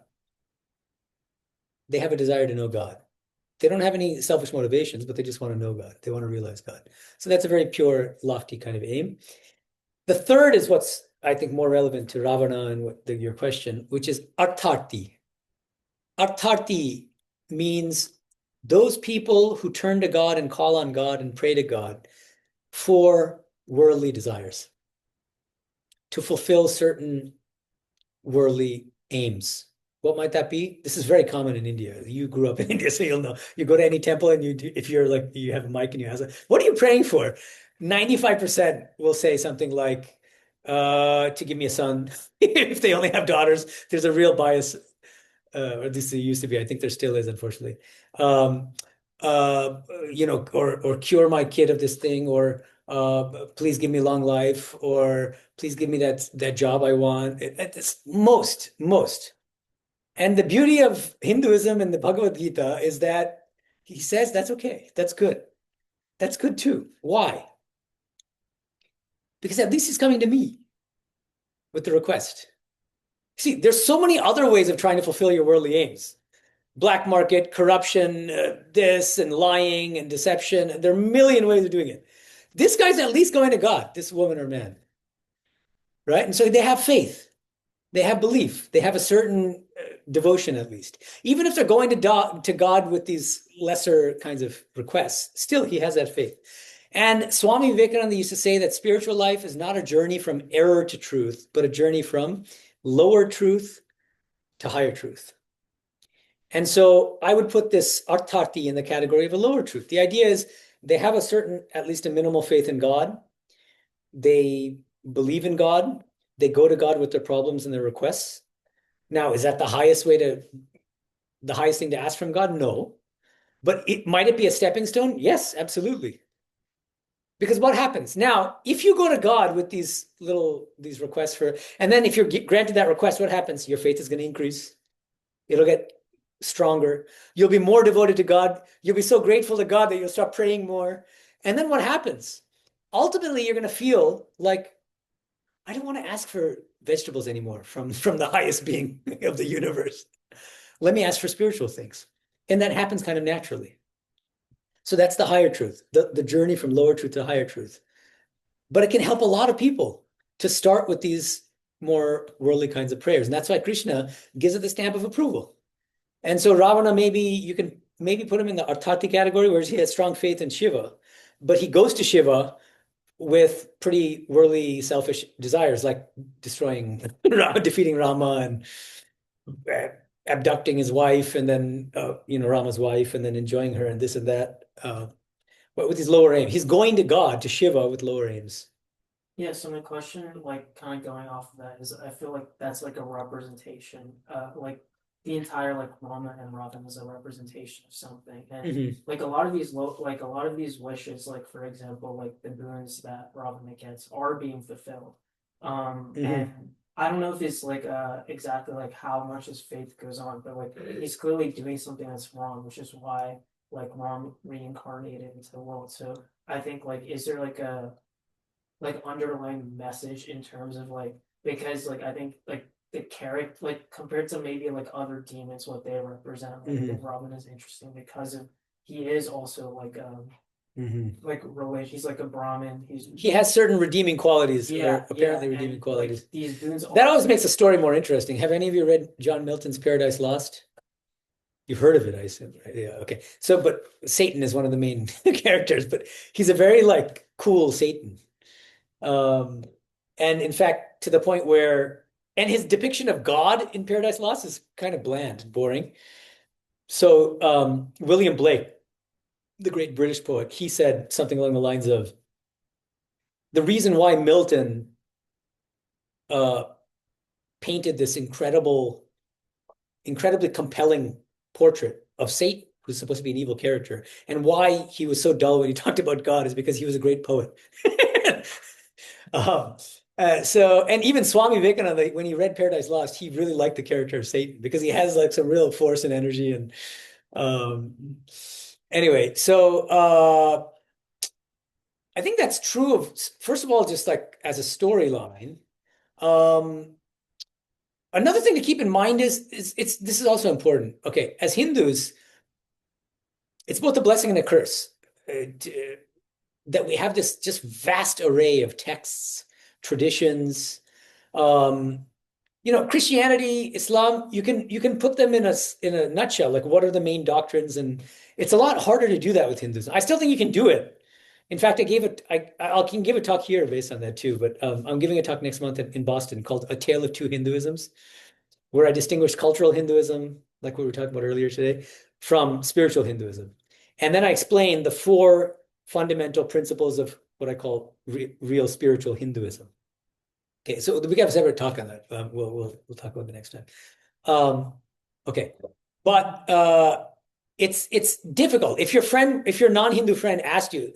They have a desire to know God. They don't have any selfish motivations, but they just want to know God. They want to realize God. So that's a very pure, lofty kind of aim. The third is what's, I think, more relevant to Ravana and your question, which is artharti. Artharti means those people who turn to God and call on God and pray to God for worldly desires, to fulfill certain worldly aims. What might that be? This is very common in India. You grew up in India, so you'll know. You go to any temple and if you're like, you have a mic and you ask, what are you praying for? 95% will say something like, to give me a son. If they only have daughters, there's a real bias, or at least there used to be. I think there still is, unfortunately. Or cure my kid of this thing, or please give me long life, or please give me that job I want. It's most. And the beauty of Hinduism and the Bhagavad Gita is that he says that's okay. That's good. That's good too. Why? Because at least he's coming to me with the request. See, there's so many other ways of trying to fulfill your worldly aims. Black market, corruption, this and lying and deception. There are a million ways of doing it. This guy's at least going to God, this woman or man. Right? And so they have faith. They have belief. They have a certain devotion, at least. Even if they're going to God with these lesser kinds of requests, still he has that faith. And Swami Vivekananda used to say that spiritual life is not a journey from error to truth, but a journey from lower truth to higher truth. And so I would put this artharti in the category of a lower truth. The idea is they have a certain, at least a minimal faith in God. They believe in God. They go to God with their problems and their requests. Now, is that the highest thing to ask from God? No. But might it be a stepping stone? Yes, absolutely. Because what happens? Now, if you go to God with these requests and then if you're granted that request, what happens? Your faith is going to increase. It'll get stronger. You'll be more devoted to God. You'll be so grateful to God that you'll start praying more. And then what happens? Ultimately, you're going to feel like, I don't want to ask for vegetables anymore from the highest being of the universe. Let me ask for spiritual things. And that happens kind of naturally. So that's the higher truth, the journey from lower truth to higher truth. But it can help a lot of people to start with these more worldly kinds of prayers. And that's why Krishna gives it the stamp of approval. And so Ravana, maybe you can maybe put him in the Artati category, where he has strong faith in Shiva, but he goes to Shiva with pretty worldly, selfish desires, like destroying, defeating Rama and abducting his wife, and then Rama's wife, and then enjoying her and this and that. But with his lower aim, he's going to God, to Shiva, with lower aims. Yeah, so my question, like kind of going off of that, is I feel like that's like a representation. Like the entire like Rama and Ravan is a representation of something. And Mhm. like a lot of these like a lot of these wishes, like for example, like the boons that Ravana gets are being fulfilled. And I don't know if it's like exactly like how much his faith goes on, but like he's clearly doing something that's wrong, which is why like Ram reincarnated into the world. So I think like is there like a like underlying message in terms of like, because like I think like the character, like compared to maybe like other demons, what they represent, like I think Robin is interesting because of he is also like religious. He's like a Brahmin. He has certain redeeming qualities, Yeah, or apparently yeah, redeeming and, qualities. like, these boons That always makes the story more interesting. Have any of you read John Milton's Paradise Lost? You've heard of it, I assume, right? Yeah, okay. So, but Satan is one of the main characters, but he's a very like cool Satan. And in fact, to the point where, and his depiction of God in Paradise Lost is kind of bland and boring. So, William Blake, the great British poet, he said something along the lines of, the reason why Milton painted this incredibly compelling portrait of Satan, who's supposed to be an evil character, and why he was so dull when he talked about God is because he was a great poet. And even Swami Vivekananda, when he read Paradise Lost, he really liked the character of Satan because he has like some real force and energy. And anyway, so I think that's true of, first of all, just like as a storyline. Another thing to keep in mind is this is also important. Okay, as Hindus, it's both a blessing and a curse that we have this just vast array of texts, traditions. Christianity, Islam, you can put them in a nutshell, like what are the main doctrines, and it's a lot harder to do that with Hinduism. I still think you can do it. In fact, I can give a talk here based on that too, but I'm giving a talk next month in Boston called A Tale of Two Hinduisms, where I distinguish cultural Hinduism, like what we were talking about earlier today, from spiritual Hinduism. And then I explain the four fundamental principles of what I call real spiritual Hinduism. Okay, so we got a separate talk on that. We'll talk about it next time. Okay, but it's difficult. If your non-Hindu friend asked you,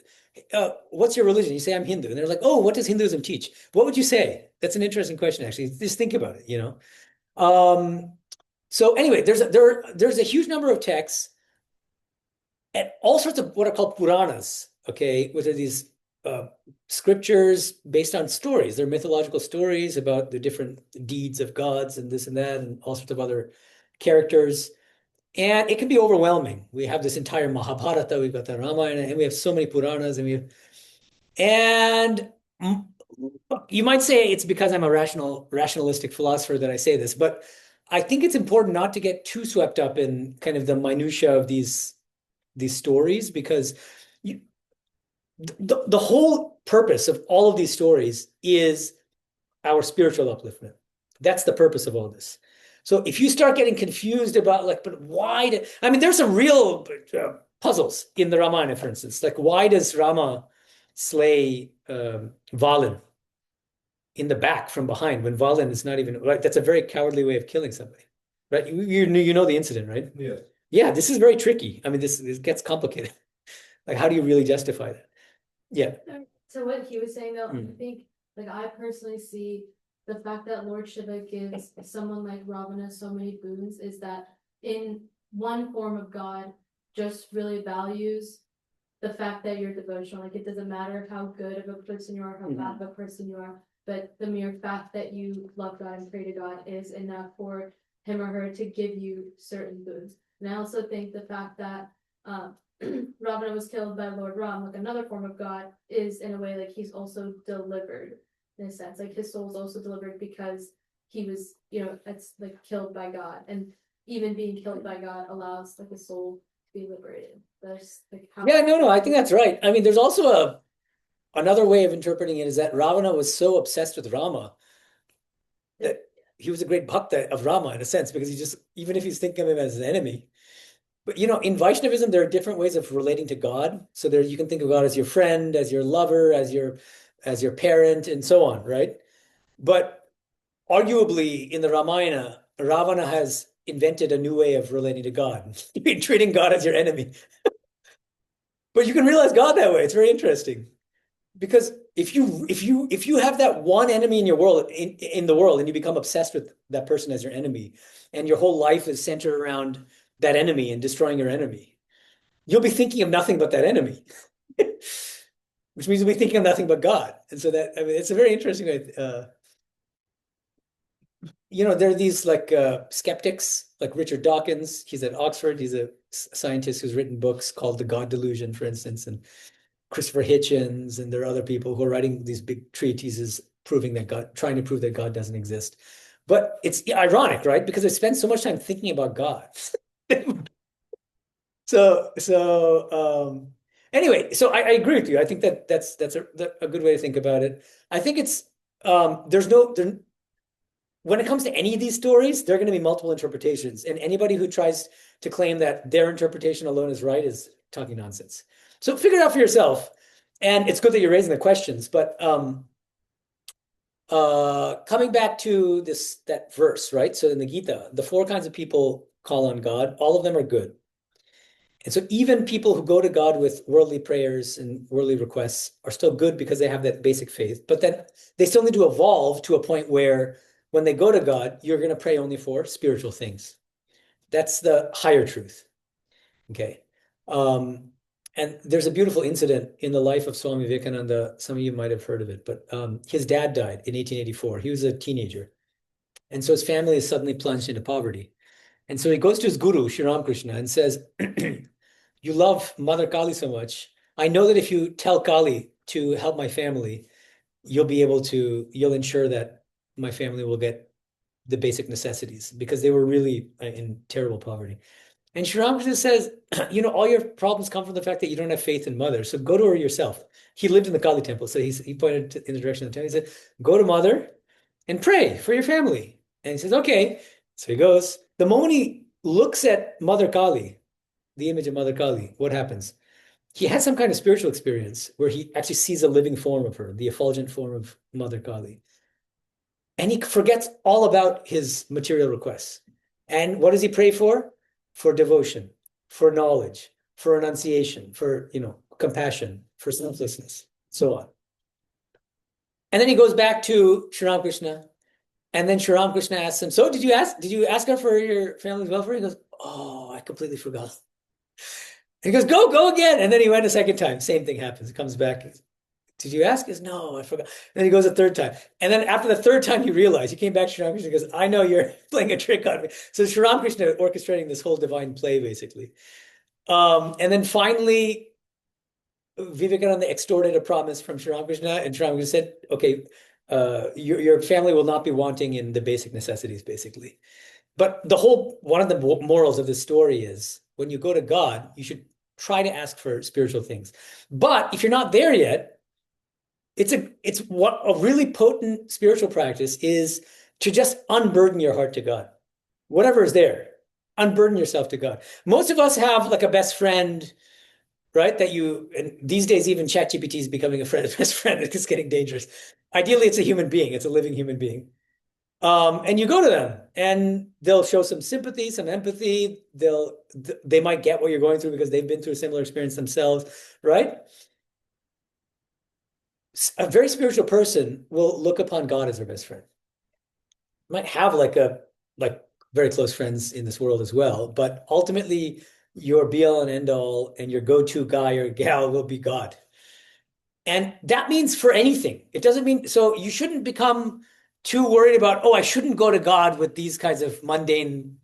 what's your religion? You say, I'm Hindu. And they're like, oh, what does Hinduism teach? What would you say? That's an interesting question, actually. Just think about it, So anyway, there's a huge number of texts and all sorts of what are called Puranas, okay, which are these scriptures based on stories. They're mythological stories about the different deeds of gods and this and that and all sorts of other characters. And it can be overwhelming. We have this entire Mahabharata, we've got the Ramayana, and we have so many Puranas, and you might say it's because I'm a rationalistic philosopher that I say this, but I think it's important not to get too swept up in kind of the minutia of these stories, because the whole purpose of all of these stories is our spiritual upliftment. That's the purpose of all this. So if you start getting confused about like, but why there's some real puzzles in the Ramayana, for instance. Like, why does Rama slay Valin in the back from behind when Valin is not even, right? That's a very cowardly way of killing somebody, right? You know the incident, right? Yeah. Yeah, this is very tricky. This gets complicated. Like, how do you really justify that? Yeah. So what he was saying though, I Mm. think, like I personally see the fact that Lord Shiva gives someone like Ravana so many boons is that in one form of God just really values the fact that you're devotional. Like it doesn't matter how good of a person you are, how bad of a person you are, but the mere fact that you love God and pray to God is enough for him or her to give you certain boons. And I also think the fact that Ravana was killed by Lord Ram, like another form of God, is in a way like he's also delivered in a sense. Like his soul's also delivered because he was, it's like killed by God. And even being killed by God allows like the soul to be liberated. That's like how Yeah, no, I think that's right. I mean, there's also another way of interpreting it is that Ravana was so obsessed with Rama that he was a great bhakta of Rama in a sense, because he just, even if he's thinking of him as an enemy. But in Vaishnavism, there are different ways of relating to God. So there you can think of God as your friend, as your lover, as your parent, and so on, right? But arguably in the Ramayana, Ravana has invented a new way of relating to God, treating God as your enemy. But you can realize God that way. It's very interesting. Because if you have that one enemy in your world in the world, and you become obsessed with that person as your enemy, and your whole life is centered around that enemy and destroying your enemy, you'll be thinking of nothing but that enemy, which means you'll be thinking of nothing but God. And so it's a very interesting way. There are these like skeptics, like Richard Dawkins. He's at Oxford. He's a scientist who's written books called The God Delusion, for instance, and Christopher Hitchens, and there are other people who are writing these big treatises trying to prove that God doesn't exist. But it's ironic, right? Because they spend so much time thinking about God. Anyway, so I agree with you. I think that's a good way to think about it. I think it's when it comes to any of these stories, there are going to be multiple interpretations, and anybody who tries to claim that their interpretation alone is right is talking nonsense. So figure it out for yourself. And it's good that you're raising the questions, but coming back to that verse, right? So in the Gita, the 4 kinds of people call on God, all of them are good. And so even people who go to God with worldly prayers and worldly requests are still good because they have that basic faith. But then they still need to evolve to a point where when they go to God, you're going to pray only for spiritual things. That's the higher truth. Okay. And there's a beautiful incident in the life of Swami Vivekananda. Some of you might have heard of it, but his dad died in 1884. He was a teenager. And so his family is suddenly plunged into poverty. And so he goes to his guru, Sri Ramakrishna, and says, you love Mother Kali so much. I know that if you tell Kali to help my family, you'll ensure that my family will get the basic necessities, because they were really in terrible poverty. And Sri Ramakrishna says, all your problems come from the fact that you don't have faith in Mother. So go to her yourself. He lived in the Kali temple. So he pointed in the direction of the temple. He said, go to Mother and pray for your family. And he says, okay. So he goes. The moment he looks at Mother Kali, the image of Mother Kali, what happens? He has some kind of spiritual experience where he actually sees a living form of her, the effulgent form of Mother Kali. And he forgets all about his material requests. And what does he pray for? For devotion, for knowledge, for renunciation, for compassion, for selflessness, so on. And then he goes back to Sri Ramakrishna, and then Sri Ramakrishna asks him, so did you ask her for your family's welfare? He goes, oh, I completely forgot. And he goes, go again. And then he went a second time. Same thing happens. He comes back. Did you ask? He goes, no, I forgot. And then he goes a third time. And then after the third time, he realized, he came back to Sri Ramakrishna and goes, I know you're playing a trick on me. So Sri Ramakrishna orchestrating this whole divine play, basically. And then finally, Vivekananda extorted a promise from Sri Ramakrishna, and Sri Ramakrishna said, okay, your family will not be wanting in the basic necessities, basically. But one of the morals of this story is, when you go to God, you should try to ask for spiritual things. But if you're not there yet, what a really potent spiritual practice is to just unburden your heart to God. Whatever is there, unburden yourself to God. Most of us have like a best friend, right? And these days, even ChatGPT is becoming a best friend. It's getting dangerous. Ideally, it's a human being. It's a living human being. And you go to them, and they'll show some sympathy, some empathy. They might get what you're going through because they've been through a similar experience themselves, right? A very spiritual person will look upon God as their best friend. Might have like very close friends in this world as well, but ultimately your be all and end all and your go-to guy or gal will be God. And that means for anything. It doesn't mean, so you shouldn't become too worried about, I shouldn't go to God with these kinds of mundane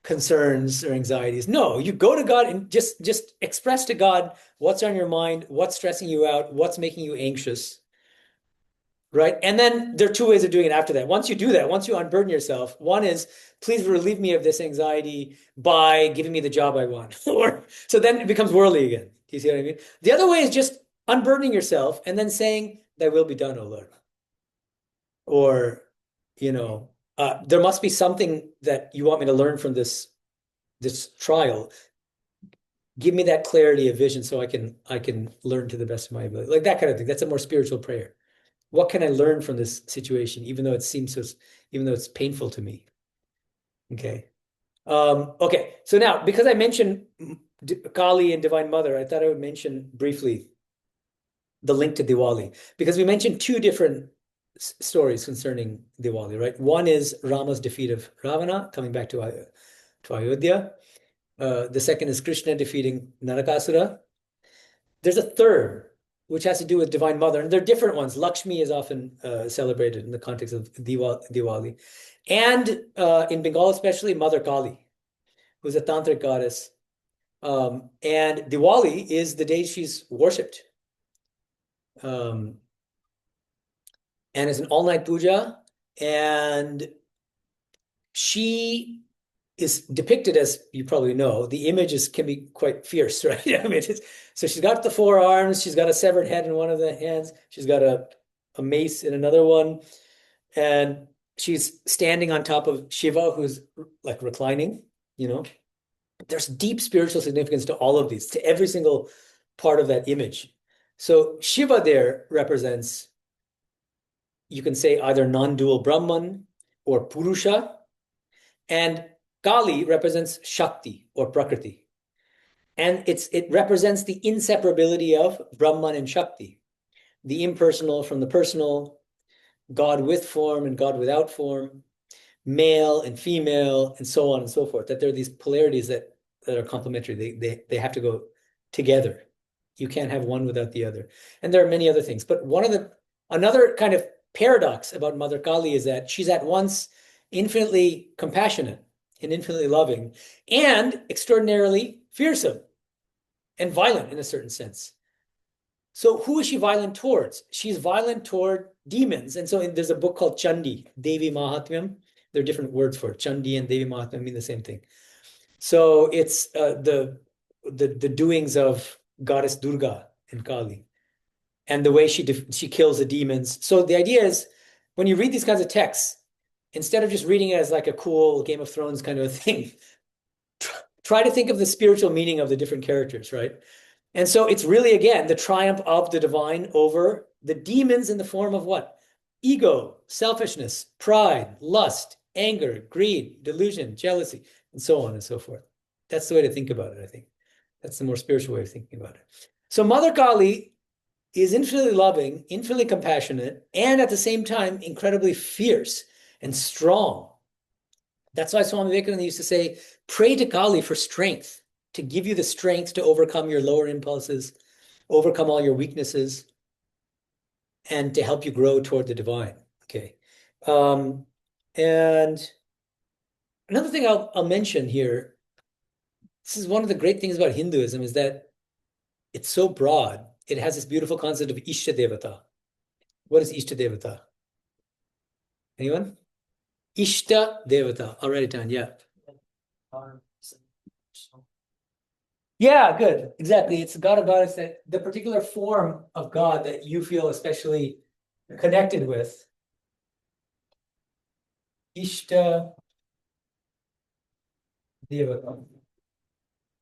concerns or anxieties. No, you go to God and just express to God what's on your mind, what's stressing you out, what's making you anxious. Right? And then there are two ways of doing it after that. Once you do that, once you unburden yourself, one is, please relieve me of this anxiety by giving me the job I want. Or so then it becomes worldly again. Do you see what I mean? The other way is just unburdening yourself and then saying, thy will be done, O Lord. Or, there must be something that you want me to learn from this trial. Give me that clarity of vision so I can learn to the best of my ability. Like that kind of thing. That's a more spiritual prayer. What can I learn from this situation, even though it's painful to me? Okay. Okay. So now, because I mentioned Kali and Divine Mother, I thought I would mention briefly the link to Diwali, because we mentioned two different stories concerning Diwali, right? One is Rama's defeat of Ravana, coming back to Ayodhya. The second is Krishna defeating Narakasura. There's a third, which has to do with Divine Mother. And they're different ones. Lakshmi is often celebrated in the context of Diwali. And in Bengal especially, Mother Kali, who's a tantric goddess. And Diwali is the day she's worshipped. And it's an all-night puja. And she is depicted, as you probably know, the images can be quite fierce, right? I mean, so she's got the four arms, she's got a severed head in one of the hands, she's got a mace in another one, and she's standing on top of Shiva, who's like reclining, There's deep spiritual significance to all of these, to every single part of that image. So Shiva there represents, you can say, either non-dual Brahman or Purusha, and Kali represents Shakti or Prakriti. And it represents the inseparability of Brahman and Shakti, the impersonal from the personal, God with form and God without form, male and female, and so on and so forth. That there are these polarities that are complementary. They have to go together. You can't have one without the other. And there are many other things. But another kind of paradox about Mother Kali is that she's at once infinitely compassionate and infinitely loving, and extraordinarily fearsome and violent in a certain sense. So who is she violent towards? She's violent toward demons. And so there's a book called Chandi, Devi Mahatmyam. There are different words for it. Chandi and Devi Mahatmyam mean the same thing. So it's the doings of goddess Durga and Kali, and the way she kills the demons. So the idea is, when you read these kinds of texts, instead of just reading it as like a cool Game of Thrones kind of a thing, try to think of the spiritual meaning of the different characters, right? And so it's really, again, the triumph of the divine over the demons in the form of what? Ego, selfishness, pride, lust, anger, greed, delusion, jealousy, and so on and so forth. That's the way to think about it, I think. That's the more spiritual way of thinking about it. So Mother Kali is infinitely loving, infinitely compassionate, and at the same time, incredibly fierce and strong. That's why Swami Medhananda used to say, pray to Kali for strength, to give you the strength to overcome your lower impulses, overcome all your weaknesses, and to help you grow toward the divine. Okay. And another thing I'll mention here, this is one of the great things about Hinduism, is that it's so broad. It has this beautiful concept of Ishta Devata. What is Ishta Devata? Anyone? Ishta Devata. I'll write it down. Yeah. Yeah, good. Exactly. It's a god or goddess, that the particular form of God that you feel especially connected with. Ishta Devata.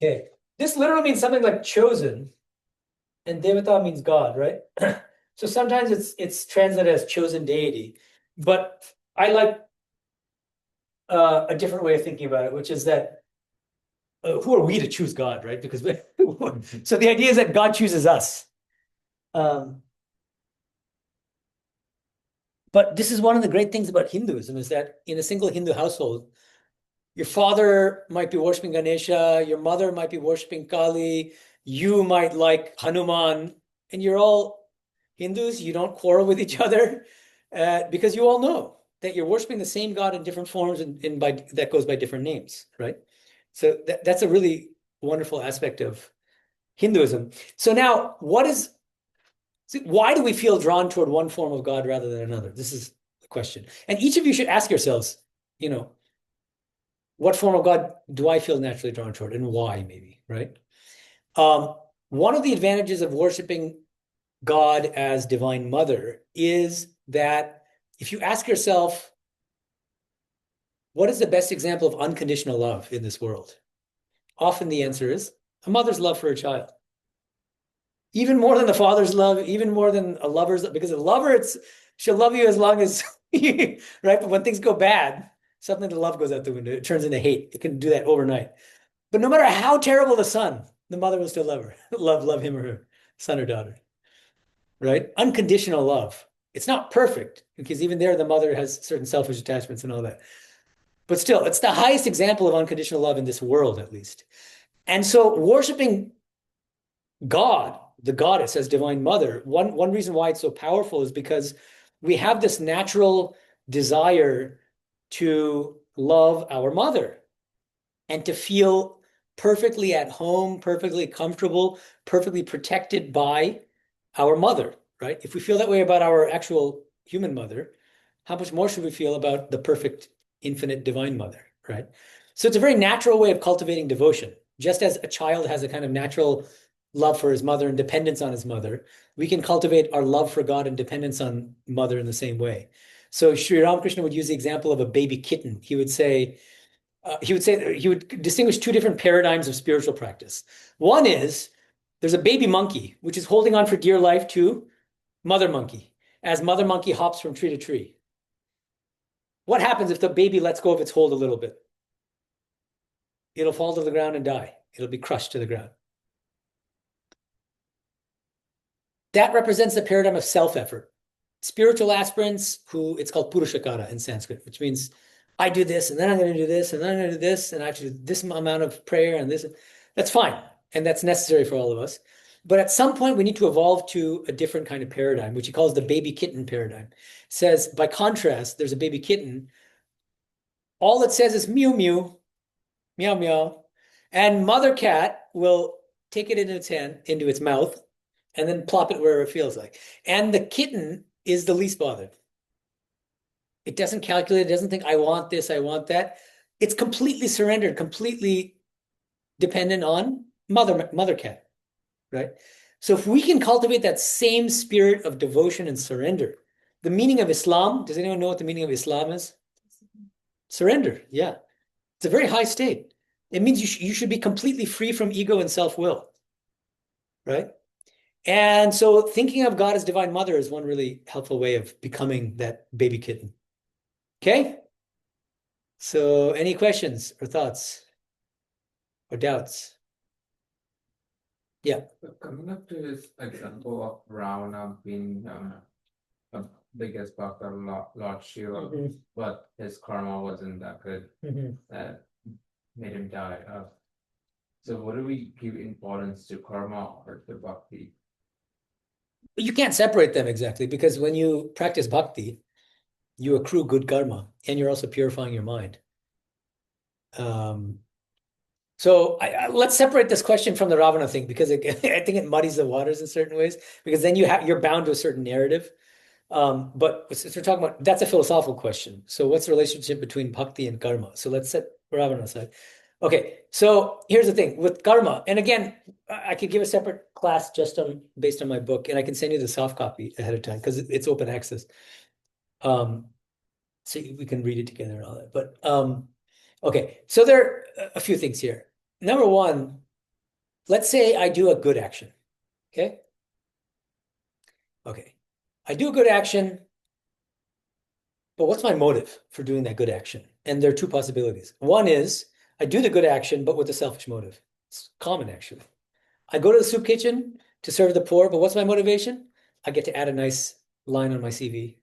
Okay. This literally means something like chosen, and Devata means God, right? So sometimes it's translated as chosen deity, but I like a different way of thinking about it, which is that who are we to choose God, right? Because so the idea is that God chooses us. But this is one of the great things about Hinduism, is that in a single Hindu household, your father might be worshiping Ganesha, your mother might be worshiping Kali, you might like Hanuman, and you're all Hindus. You don't quarrel with each other because you all know that you're worshiping the same God in different forms, and that goes by different names, right? So that's a really wonderful aspect of Hinduism. So now, why do we feel drawn toward one form of God rather than another? This is the question. And each of you should ask yourselves, what form of God do I feel naturally drawn toward and why, maybe, right? One of the advantages of worshiping God as Divine Mother is that if you ask yourself, what is the best example of unconditional love in this world? Often the answer is a mother's love for a child. Even more than the father's love, even more than a lover's love, because a lover, she'll love you as long as, right? But when things go bad, suddenly the love goes out the window. It turns into hate. It can do that overnight. But no matter how terrible the son, the mother will still love her, love him or her, son or daughter, right? Unconditional love. It's not perfect because even there, the mother has certain selfish attachments and all that. But still, it's the highest example of unconditional love in this world, at least. And so worshiping God, the goddess as Divine Mother, one reason why it's so powerful is because we have this natural desire to love our mother and to feel perfectly at home, perfectly comfortable, perfectly protected by our mother, right? If we feel that way about our actual human mother, how much more should we feel about the perfect, infinite Divine Mother, right? So it's a very natural way of cultivating devotion. Just as a child has a kind of natural love for his mother and dependence on his mother, we can cultivate our love for God and dependence on mother in the same way. So Sri Ramakrishna would use the example of a baby kitten. He would distinguish two different paradigms of spiritual practice. One is there's a baby monkey, which is holding on for dear life to mother monkey, as mother monkey hops from tree to tree. What happens if the baby lets go of its hold a little bit? It'll fall to the ground and die. It'll be crushed to the ground. That represents the paradigm of self-effort. Spiritual aspirants it's called Purushakara in Sanskrit, which means I do this, and then I'm going to do this, and then I'm going to do this, and actually this amount of prayer and this. That's fine, and that's necessary for all of us. But at some point, we need to evolve to a different kind of paradigm, which he calls the baby kitten paradigm. It says, by contrast, there's a baby kitten. All it says is mew, mew, meow, meow. And mother cat will take it into its mouth, and then plop it wherever it feels like. And the kitten is the least bothered. It doesn't calculate. It doesn't think, I want this, I want that. It's completely surrendered, completely dependent on mother cat, right? So if we can cultivate that same spirit of devotion and surrender, the meaning of Islam, does anyone know what the meaning of Islam is? Surrender, yeah. It's a very high state. It means you should be completely free from ego and self-will, right? And so thinking of God as Divine Mother is one really helpful way of becoming that baby kitten. Okay? So any questions or thoughts or doubts? Yeah. So coming up to this example of Ravana being the biggest bhakt of Lord Shiva, but his karma wasn't that good, that made him die. So what do we give importance to karma or to bhakti? You can't separate them exactly because when you practice bhakti, you accrue good karma and you're also purifying your mind. So let's separate this question from the Ravana thing because I think it muddies the waters in certain ways because then you're bound to a certain narrative. But since we're talking about, that's a philosophical question. So what's the relationship between bhakti and karma? So let's set Ravana aside. Okay, so here's the thing with karma, and again, I could give a separate class just based on my book, and I can send you the soft copy ahead of time because it's open access. So we can read it together and all that. But okay, so there are a few things here. Number one, let's say I do a good action. Okay. Okay. I do a good action, but what's my motive for doing that good action? And there are two possibilities. One is I do the good action, but with a selfish motive. It's common, actually. I go to the soup kitchen to serve the poor, but what's my motivation? I get to add a nice line on my CV,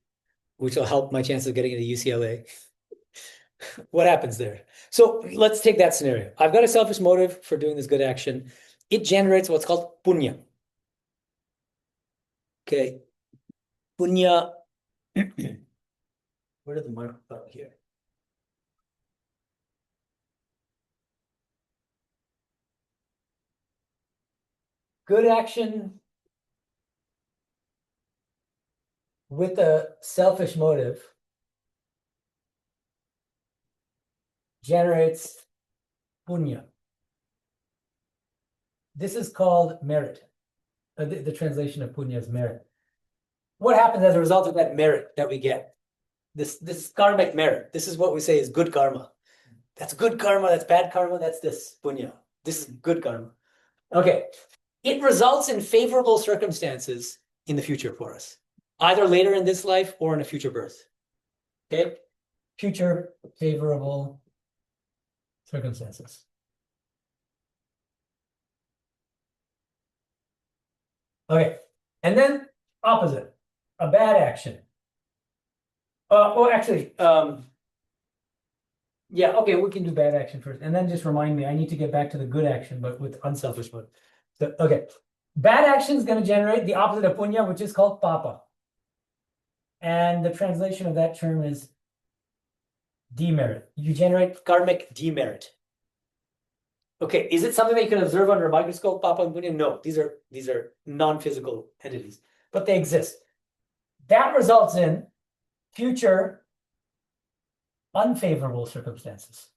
which will help my chance of getting into UCLA. What happens there? So let's take that scenario. I've got a selfish motive for doing this good action. It generates what's called punya. Okay. Punya. Where did the mark go here? good action with a selfish motive generates punya. This is called merit. The translation of punya is merit. What happens as a result of that merit that we get? This karmic merit. This is what we say is good karma. That's good karma, that's bad karma, that's this punya. This is good karma. Okay. It results in favorable circumstances in the future for us, either later in this life or in a future birth. Okay? Future favorable circumstances. Okay. And then opposite, a bad action. Yeah, okay, we can do bad action first. And then just remind me, I need to get back to the good action, but with unselfish mode. So, okay. Bad action is going to generate the opposite of punya, which is called papa. And the translation of that term is demerit. You generate karmic demerit. Okay, is it something that you can observe under a microscope, papa and punya? No, these are non-physical entities, but they exist. That results in future unfavorable circumstances.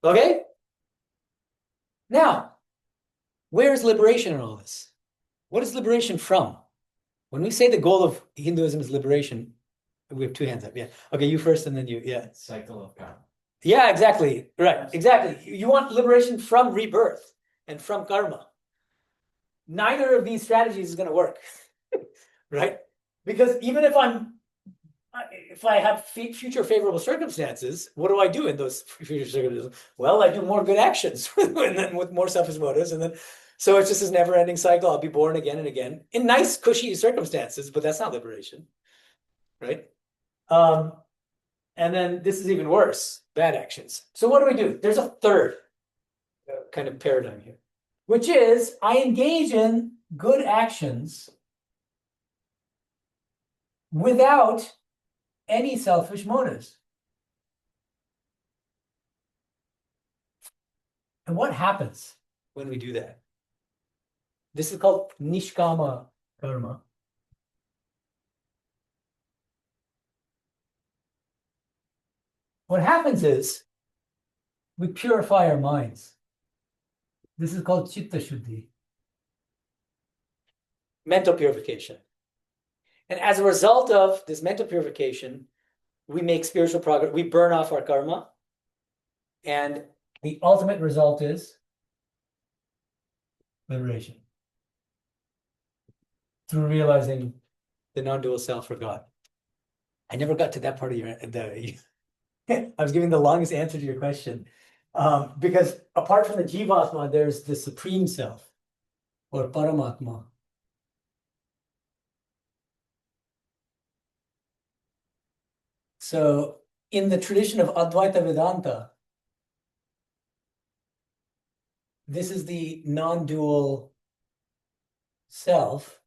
Okay? Now, where's liberation in all this? What is liberation from? When we say the goal of Hinduism is liberation, we have two hands up. Yeah. Okay, you first and then you. Yeah. Cycle of karma. Yeah, exactly. Right. Exactly. You want liberation from rebirth and from karma. Neither of these strategies is going to work. Right? Because even if I have future favorable circumstances, what do I do in those future circumstances? Well, I do more good actions and then with more selfish motives, and then so it's just this never-ending cycle. I'll be born again and again in nice, cushy circumstances, but that's not liberation, right? And then this is even worse: bad actions. So what do? There's a third kind of paradigm here, which is I engage in good actions without any selfish motives. And what happens when we do that? This is called nishkama karma. What happens is we purify our minds. This is called chitta shuddhi, mental purification. And as a result of this mental purification, we make spiritual progress. We burn off our karma. And the ultimate result is liberation through realizing the non-dual self for God. I never got to that part of your. I was giving the longest answer to your question, because apart from the jivatma, there's the supreme self or paramatma. So in the tradition of Advaita Vedanta, this is the non-dual self,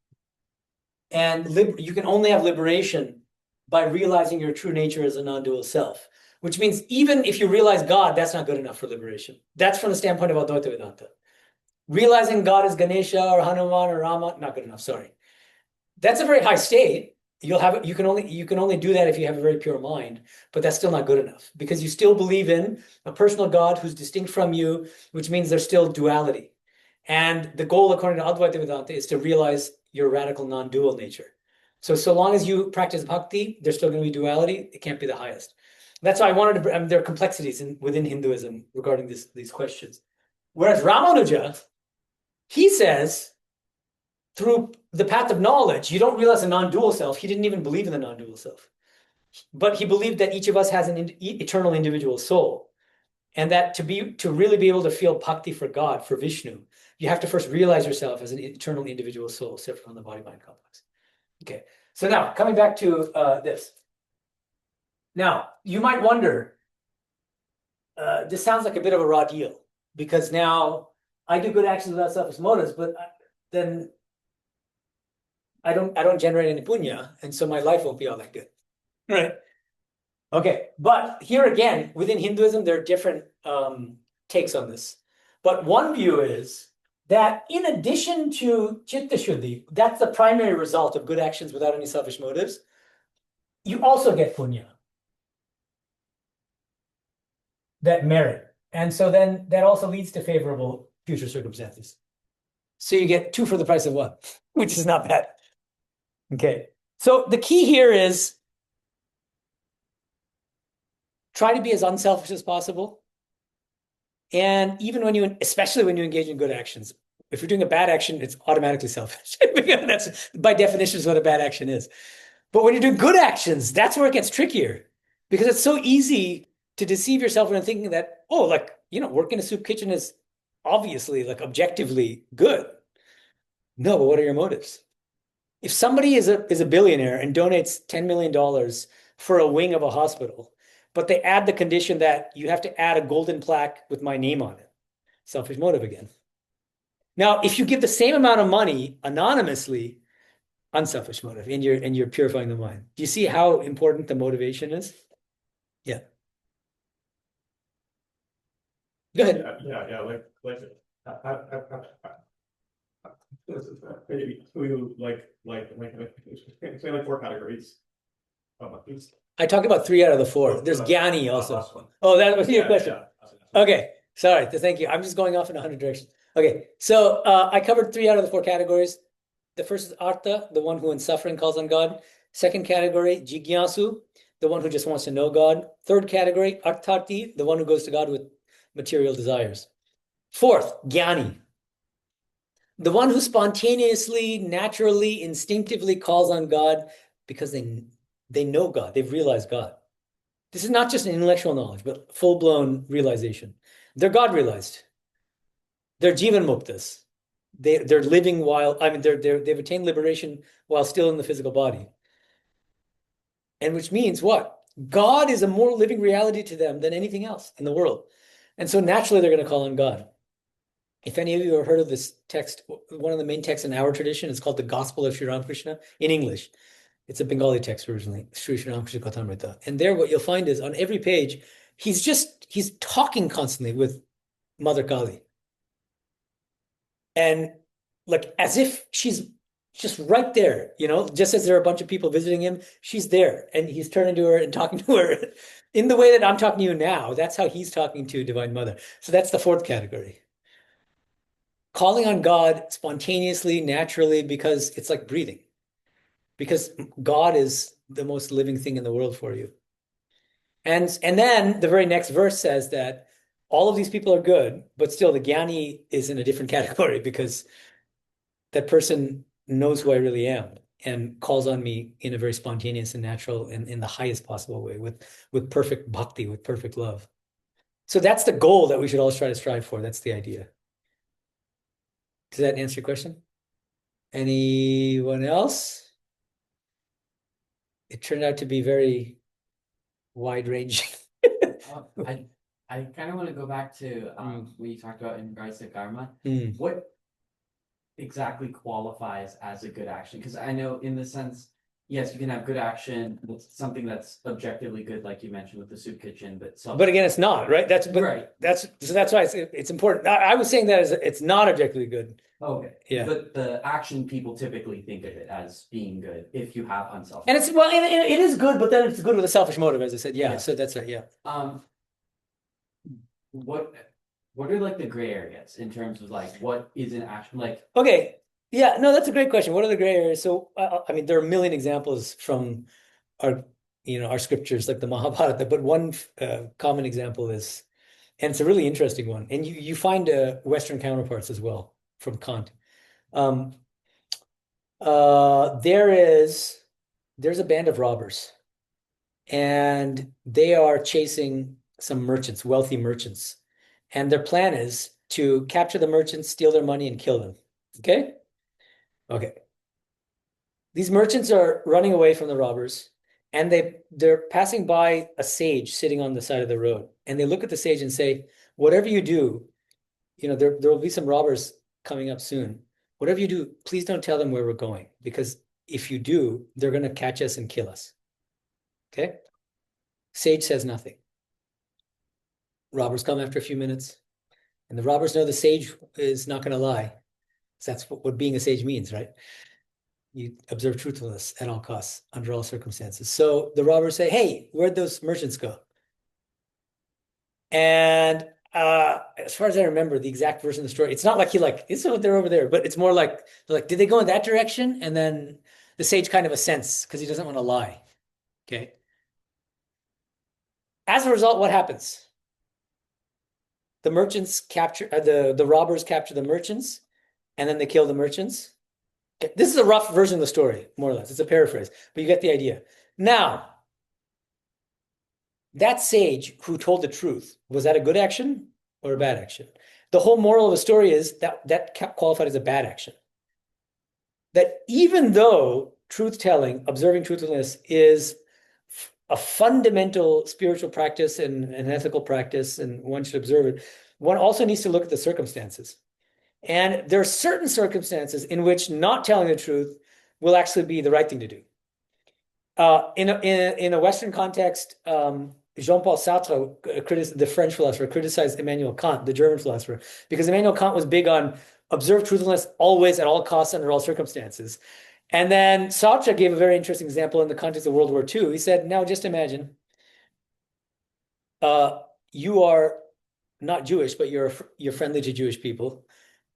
and you can only have liberation by realizing your true nature as a non-dual self, which means even if you realize God, that's not good enough for liberation. That's from the standpoint of Advaita Vedanta. Realizing God is Ganesha or Hanuman or Rama, not good enough, sorry. That's a very high state. You can only do that if you have a very pure mind, but that's still not good enough because you still believe in a personal God who's distinct from you, which means there's still duality. And the goal, according to Advaita Vedanta, is to realize your radical non-dual nature. So long as you practice bhakti, there's still going to be duality. It can't be the highest. That's why I wanted to. There are complexities within Hinduism regarding these questions. Whereas Ramanuja, he says, through the path of knowledge, you don't realize a non-dual self. He didn't even believe in the non-dual self. But he believed that each of us has an eternal individual soul. And that to really be able to feel bhakti for God, for Vishnu, you have to first realize yourself as an eternal individual soul, separate from the body-mind complex. Okay, so now, coming back to this. Now, you might wonder, this sounds like a bit of a raw deal, because now I do good actions without selfish motives, but then I don't generate any punya, and so my life won't be all that good, right? Okay, but here again, within Hinduism, there are different takes on this. But one view is that in addition to chitta shuddhi, that's the primary result of good actions without any selfish motives, you also get punya, that merit. And so then that also leads to favorable future circumstances. So you get 2 for the price of 1, which is not bad. Okay. So the key here is try to be as unselfish as possible. And even when especially when you engage in good actions, if you're doing a bad action, it's automatically selfish. Because that's by definition is what a bad action is. But when you're doing good actions, that's where it gets trickier, because it's so easy to deceive yourself into thinking that, oh, like, working in a soup kitchen is obviously, like, objectively good. No, but what are your motives? If somebody is a billionaire and donates $10 million for a wing of a hospital, but they add the condition that you have to add a golden plaque with my name on it, selfish motive again. Now, if you give the same amount of money anonymously, unselfish motive, and you're purifying the mind. Do you see how important the motivation is? Yeah. Go ahead. Yeah. Maybe two, say like 4 categories. I talked about 3 out of the 4. There's Gyani also. Oh, that was your question. Okay, sorry. Thank you. I'm just going off in 100 directions. Okay, so I covered 3 out of the 4 categories. The first is Artha, the one who in suffering calls on God. Second category, Jigyasu, the one who just wants to know God. Third category, Arthati, the one who goes to God with material desires. Fourth, Gyani, the one who spontaneously, naturally, instinctively calls on God because they know God, they've realized God. This is not just an intellectual knowledge, but full-blown realization. They're God realized. They're Jivan Muktas. They're living while, they've attained liberation while still in the physical body. And which means what? God is a more living reality to them than anything else in the world. And so naturally they're going to call on God. If any of you have heard of this text, one of the main texts in our tradition is called the Gospel of Sri Ramakrishna in English. It's a Bengali text originally, Sri Ramakrishna Kathamrita. And there what you'll find is on every page, he's talking constantly with Mother Kali. And like as if she's just right there, just as there are a bunch of people visiting him, she's there and he's turning to her and talking to her in the way that I'm talking to you now. That's how he's talking to Divine Mother. So that's the 4th category. Calling on God spontaneously, naturally, because it's like breathing. Because God is the most living thing in the world for you. And then the very next verse says that all of these people are good, but still the Gyani is in a different category because that person knows who I really am and calls on me in a very spontaneous and natural and in the highest possible way with perfect bhakti, with perfect love. So that's the goal that we should always try to strive for. That's the idea. Does that answer your question? Anyone else? It turned out to be very wide-ranging. I kind of want to go back to what you talked about in regards to karma. What exactly qualifies as a good action? Because I know in the sense, yes, you can have good action with something that's objectively good, like you mentioned with the soup kitchen, but again, it's not, right? That's why it's important. I was saying that it's not objectively good. Okay. Yeah. But the action people typically think of it as being good if you have unselfish. And it is good, but then it's good with a selfish motive, as I said. Yeah. So that's right. Yeah. What are like the gray areas in terms of like what is an action like? Okay. Yeah. No, that's a great question. What are the gray areas? So there are a million examples from our scriptures like the Mahabharata, but one common example is, and it's a really interesting one, and you find Western counterparts as well from Kant. There's a band of robbers, and they are chasing some merchants, wealthy merchants, and their plan is to capture the merchants, steal their money, and kill them. Okay. These merchants are running away from the robbers, and they're passing by a sage sitting on the side of the road, and they look at the sage and say, "Whatever you do, there will be some robbers coming up soon. Whatever you do, please don't tell them where we're going, because if you do, they're going to catch us and kill us." Okay? Sage says nothing. Robbers come after a few minutes, And the robbers know the sage is not going to lie. So that's what being a sage means, right? You observe truthfulness at all costs, under all circumstances. So the robbers say, hey, where'd those merchants go? And as far as I remember, the exact version of the story, it's not like it's they're over there, but it's more like, did they go in that direction? And then the sage kind of assents because he doesn't want to lie. Okay. As a result, what happens? The merchants capture, the robbers capture the merchants, and then they kill the merchants. Okay. This is a rough version of the story, more or less. It's a paraphrase, but you get the idea. Now, that sage who told the truth, was that a good action or a bad action? The whole moral of the story is that qualified as a bad action. That even though truth-telling, observing truthfulness is a fundamental spiritual practice and an ethical practice, and one should observe it, one also needs to look at the circumstances. And there are certain circumstances in which not telling the truth will actually be the right thing to do. In a Western context, Jean-Paul Sartre, the French philosopher, criticized Immanuel Kant, the German philosopher, because Immanuel Kant was big on observe truthfulness always, at all costs, under all circumstances. And then Sartre gave a very interesting example in the context of World War II. He said, now just imagine you are not Jewish, but you're friendly to Jewish people.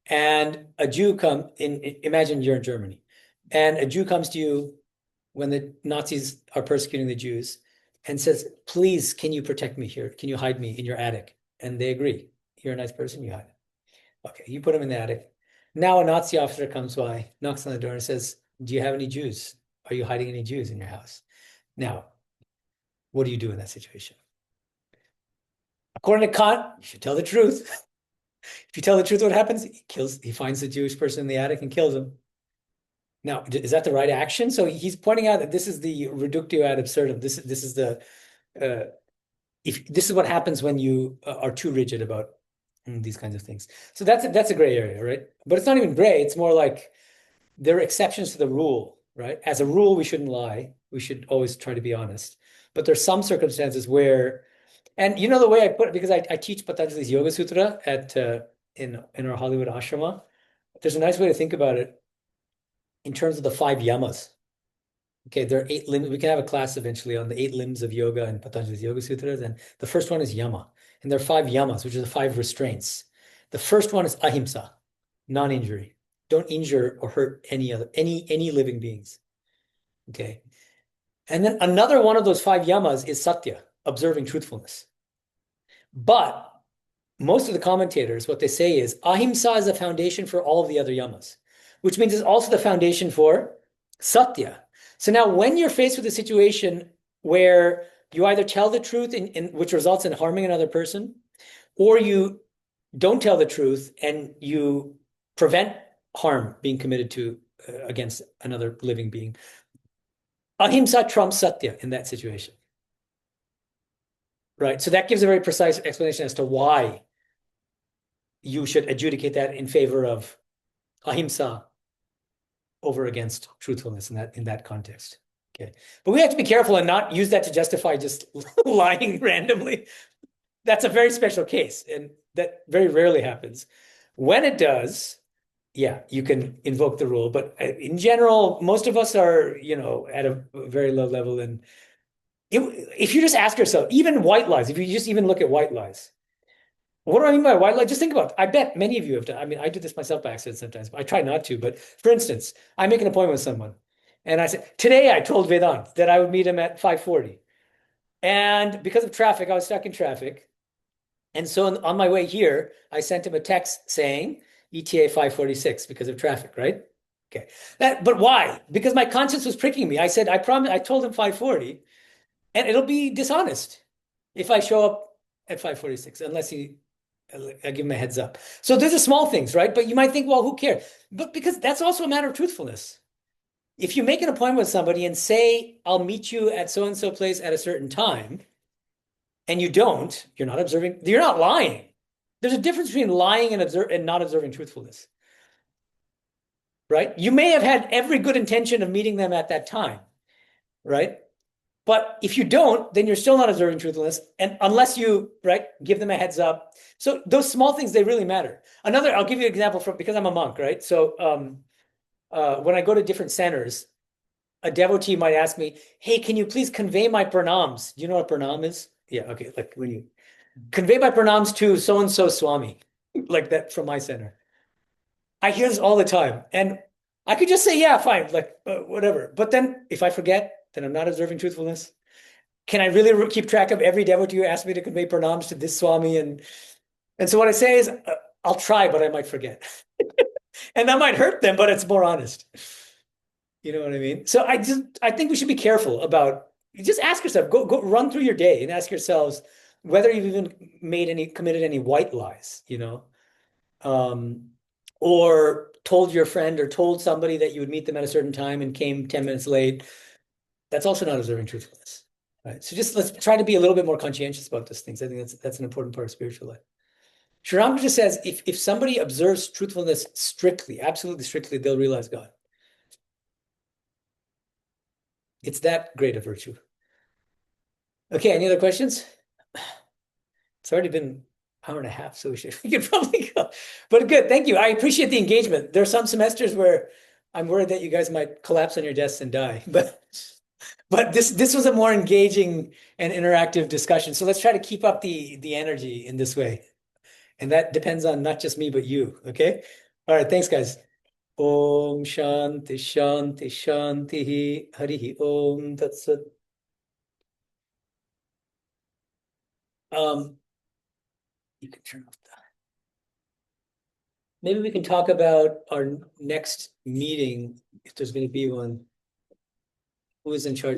And a Jew imagine you're in Germany, and a Jew comes to you when the Nazis are persecuting the Jews and says, please, can you protect me here? Can you hide me in your attic? And they agree. You're a nice person, you hide. Okay, you put him in the attic. Now a Nazi officer comes by, knocks on the door and says, do you have any Jews? Are you hiding any Jews in your house? Now, what do you do in that situation? According to Kant, you should tell the truth. If you tell the truth, what happens? He finds the Jewish person in the attic and kills him. Now, is that the right action? So he's pointing out that this is the reductio ad absurdum. This is the this is what happens when you are too rigid about these kinds of things. So that's a gray area, right? But it's not even gray. It's more like there are exceptions to the rule, right? As a rule, we shouldn't lie. We should always try to be honest. But there's some circumstances where, and you know the way I put it, because I teach Patanjali's Yoga Sutra in our Hollywood ashrama. There's a nice way to think about it in terms of the 5 yamas. Okay, there are 8 limbs. We can have a class eventually on the 8 limbs of yoga and Patanjali's Yoga Sutras. And the first one is yama. And there are 5 yamas, which are the 5 restraints. The first one is ahimsa, non-injury. Don't injure or hurt any living beings. Okay. And then another one of those 5 yamas is satya, observing truthfulness. But most of the commentators, what they say is ahimsa is the foundation for all of the other yamas, which means it's also the foundation for satya. So now when you're faced with a situation where you either tell the truth, which results in harming another person, or you don't tell the truth and you prevent harm being committed to against another living being, ahimsa trumps satya in that situation. Right? So that gives a very precise explanation as to why you should adjudicate that in favor of ahimsa over against truthfulness in that context. Okay. But we have to be careful and not use that to justify just lying randomly. That's a very special case, and that very rarely happens. When it does, yeah, you can invoke the rule. But in general, most of us are, at a very low level. And if you just ask yourself, even white lies, if you just even look at white lies, what do I mean by white lie? Just think about it. I bet many of you have done. I mean, I do this myself by accident sometimes, but I try not to. But for instance, I make an appointment with someone, and I said, today I told Vedant that I would meet him at 5:40. And because of traffic, I was stuck in traffic. And so on my way here, I sent him a text saying ETA 5:46 because of traffic, right? Okay. But why? Because my conscience was pricking me. I said, I told him 5:40, and it'll be dishonest if I show up at 5:46, unless I give him a heads up. So there's the small things, right? But you might think, well, who cares? But because that's also a matter of truthfulness. If you make an appointment with somebody and say, I'll meet you at so-and-so place at a certain time, and you don't, you're not observing, you're not lying. There's a difference between lying and not observing truthfulness. Right? You may have had every good intention of meeting them at that time, right? But if you don't, then you're still not observing truthfulness. And unless you, right, give them a heads up. So those small things, they really matter. I'll give you an example from, because I'm a monk, right? So when I go to different centers, a devotee might ask me, hey, can you please convey my pranams? Do you know what pranam is? Yeah, okay. Like when you convey my pranams to so-and-so Swami, like that from my center. I hear this all the time. And I could just say, yeah, fine, like whatever. But then if I forget, then I'm not observing truthfulness. Can I really keep track of every devotee who asked me to convey pranams to this Swami? And so what I say is, I'll try, but I might forget. And that might hurt them, but it's more honest. You know what I mean? So I think we should be careful about, just ask yourself, go run through your day and ask yourselves whether you've even committed any white lies, you know, or told your friend or told somebody that you would meet them at a certain time and came 10 minutes late. That's also not observing truthfulness, right? So just let's try to be a little bit more conscientious about those things. I think that's an important part of spiritual life. Sri Ramakrishna says if somebody observes truthfulness strictly, absolutely strictly, they'll realize God. It's that great a virtue. Okay, any other questions? It's already been an hour and a half, so we can probably go. But good, thank you. I appreciate the engagement. There are some semesters where I'm worried that you guys might collapse on your desks and die. But this was a more engaging and interactive discussion. So let's try to keep up the energy in this way. And that depends on not just me, but you. Okay? All right, thanks, guys. Om Shanti Shanti Shanti Harihi Om Tatsat. You can turn off that. Maybe we can talk about our next meeting, if there's going to be one. Who is in charge?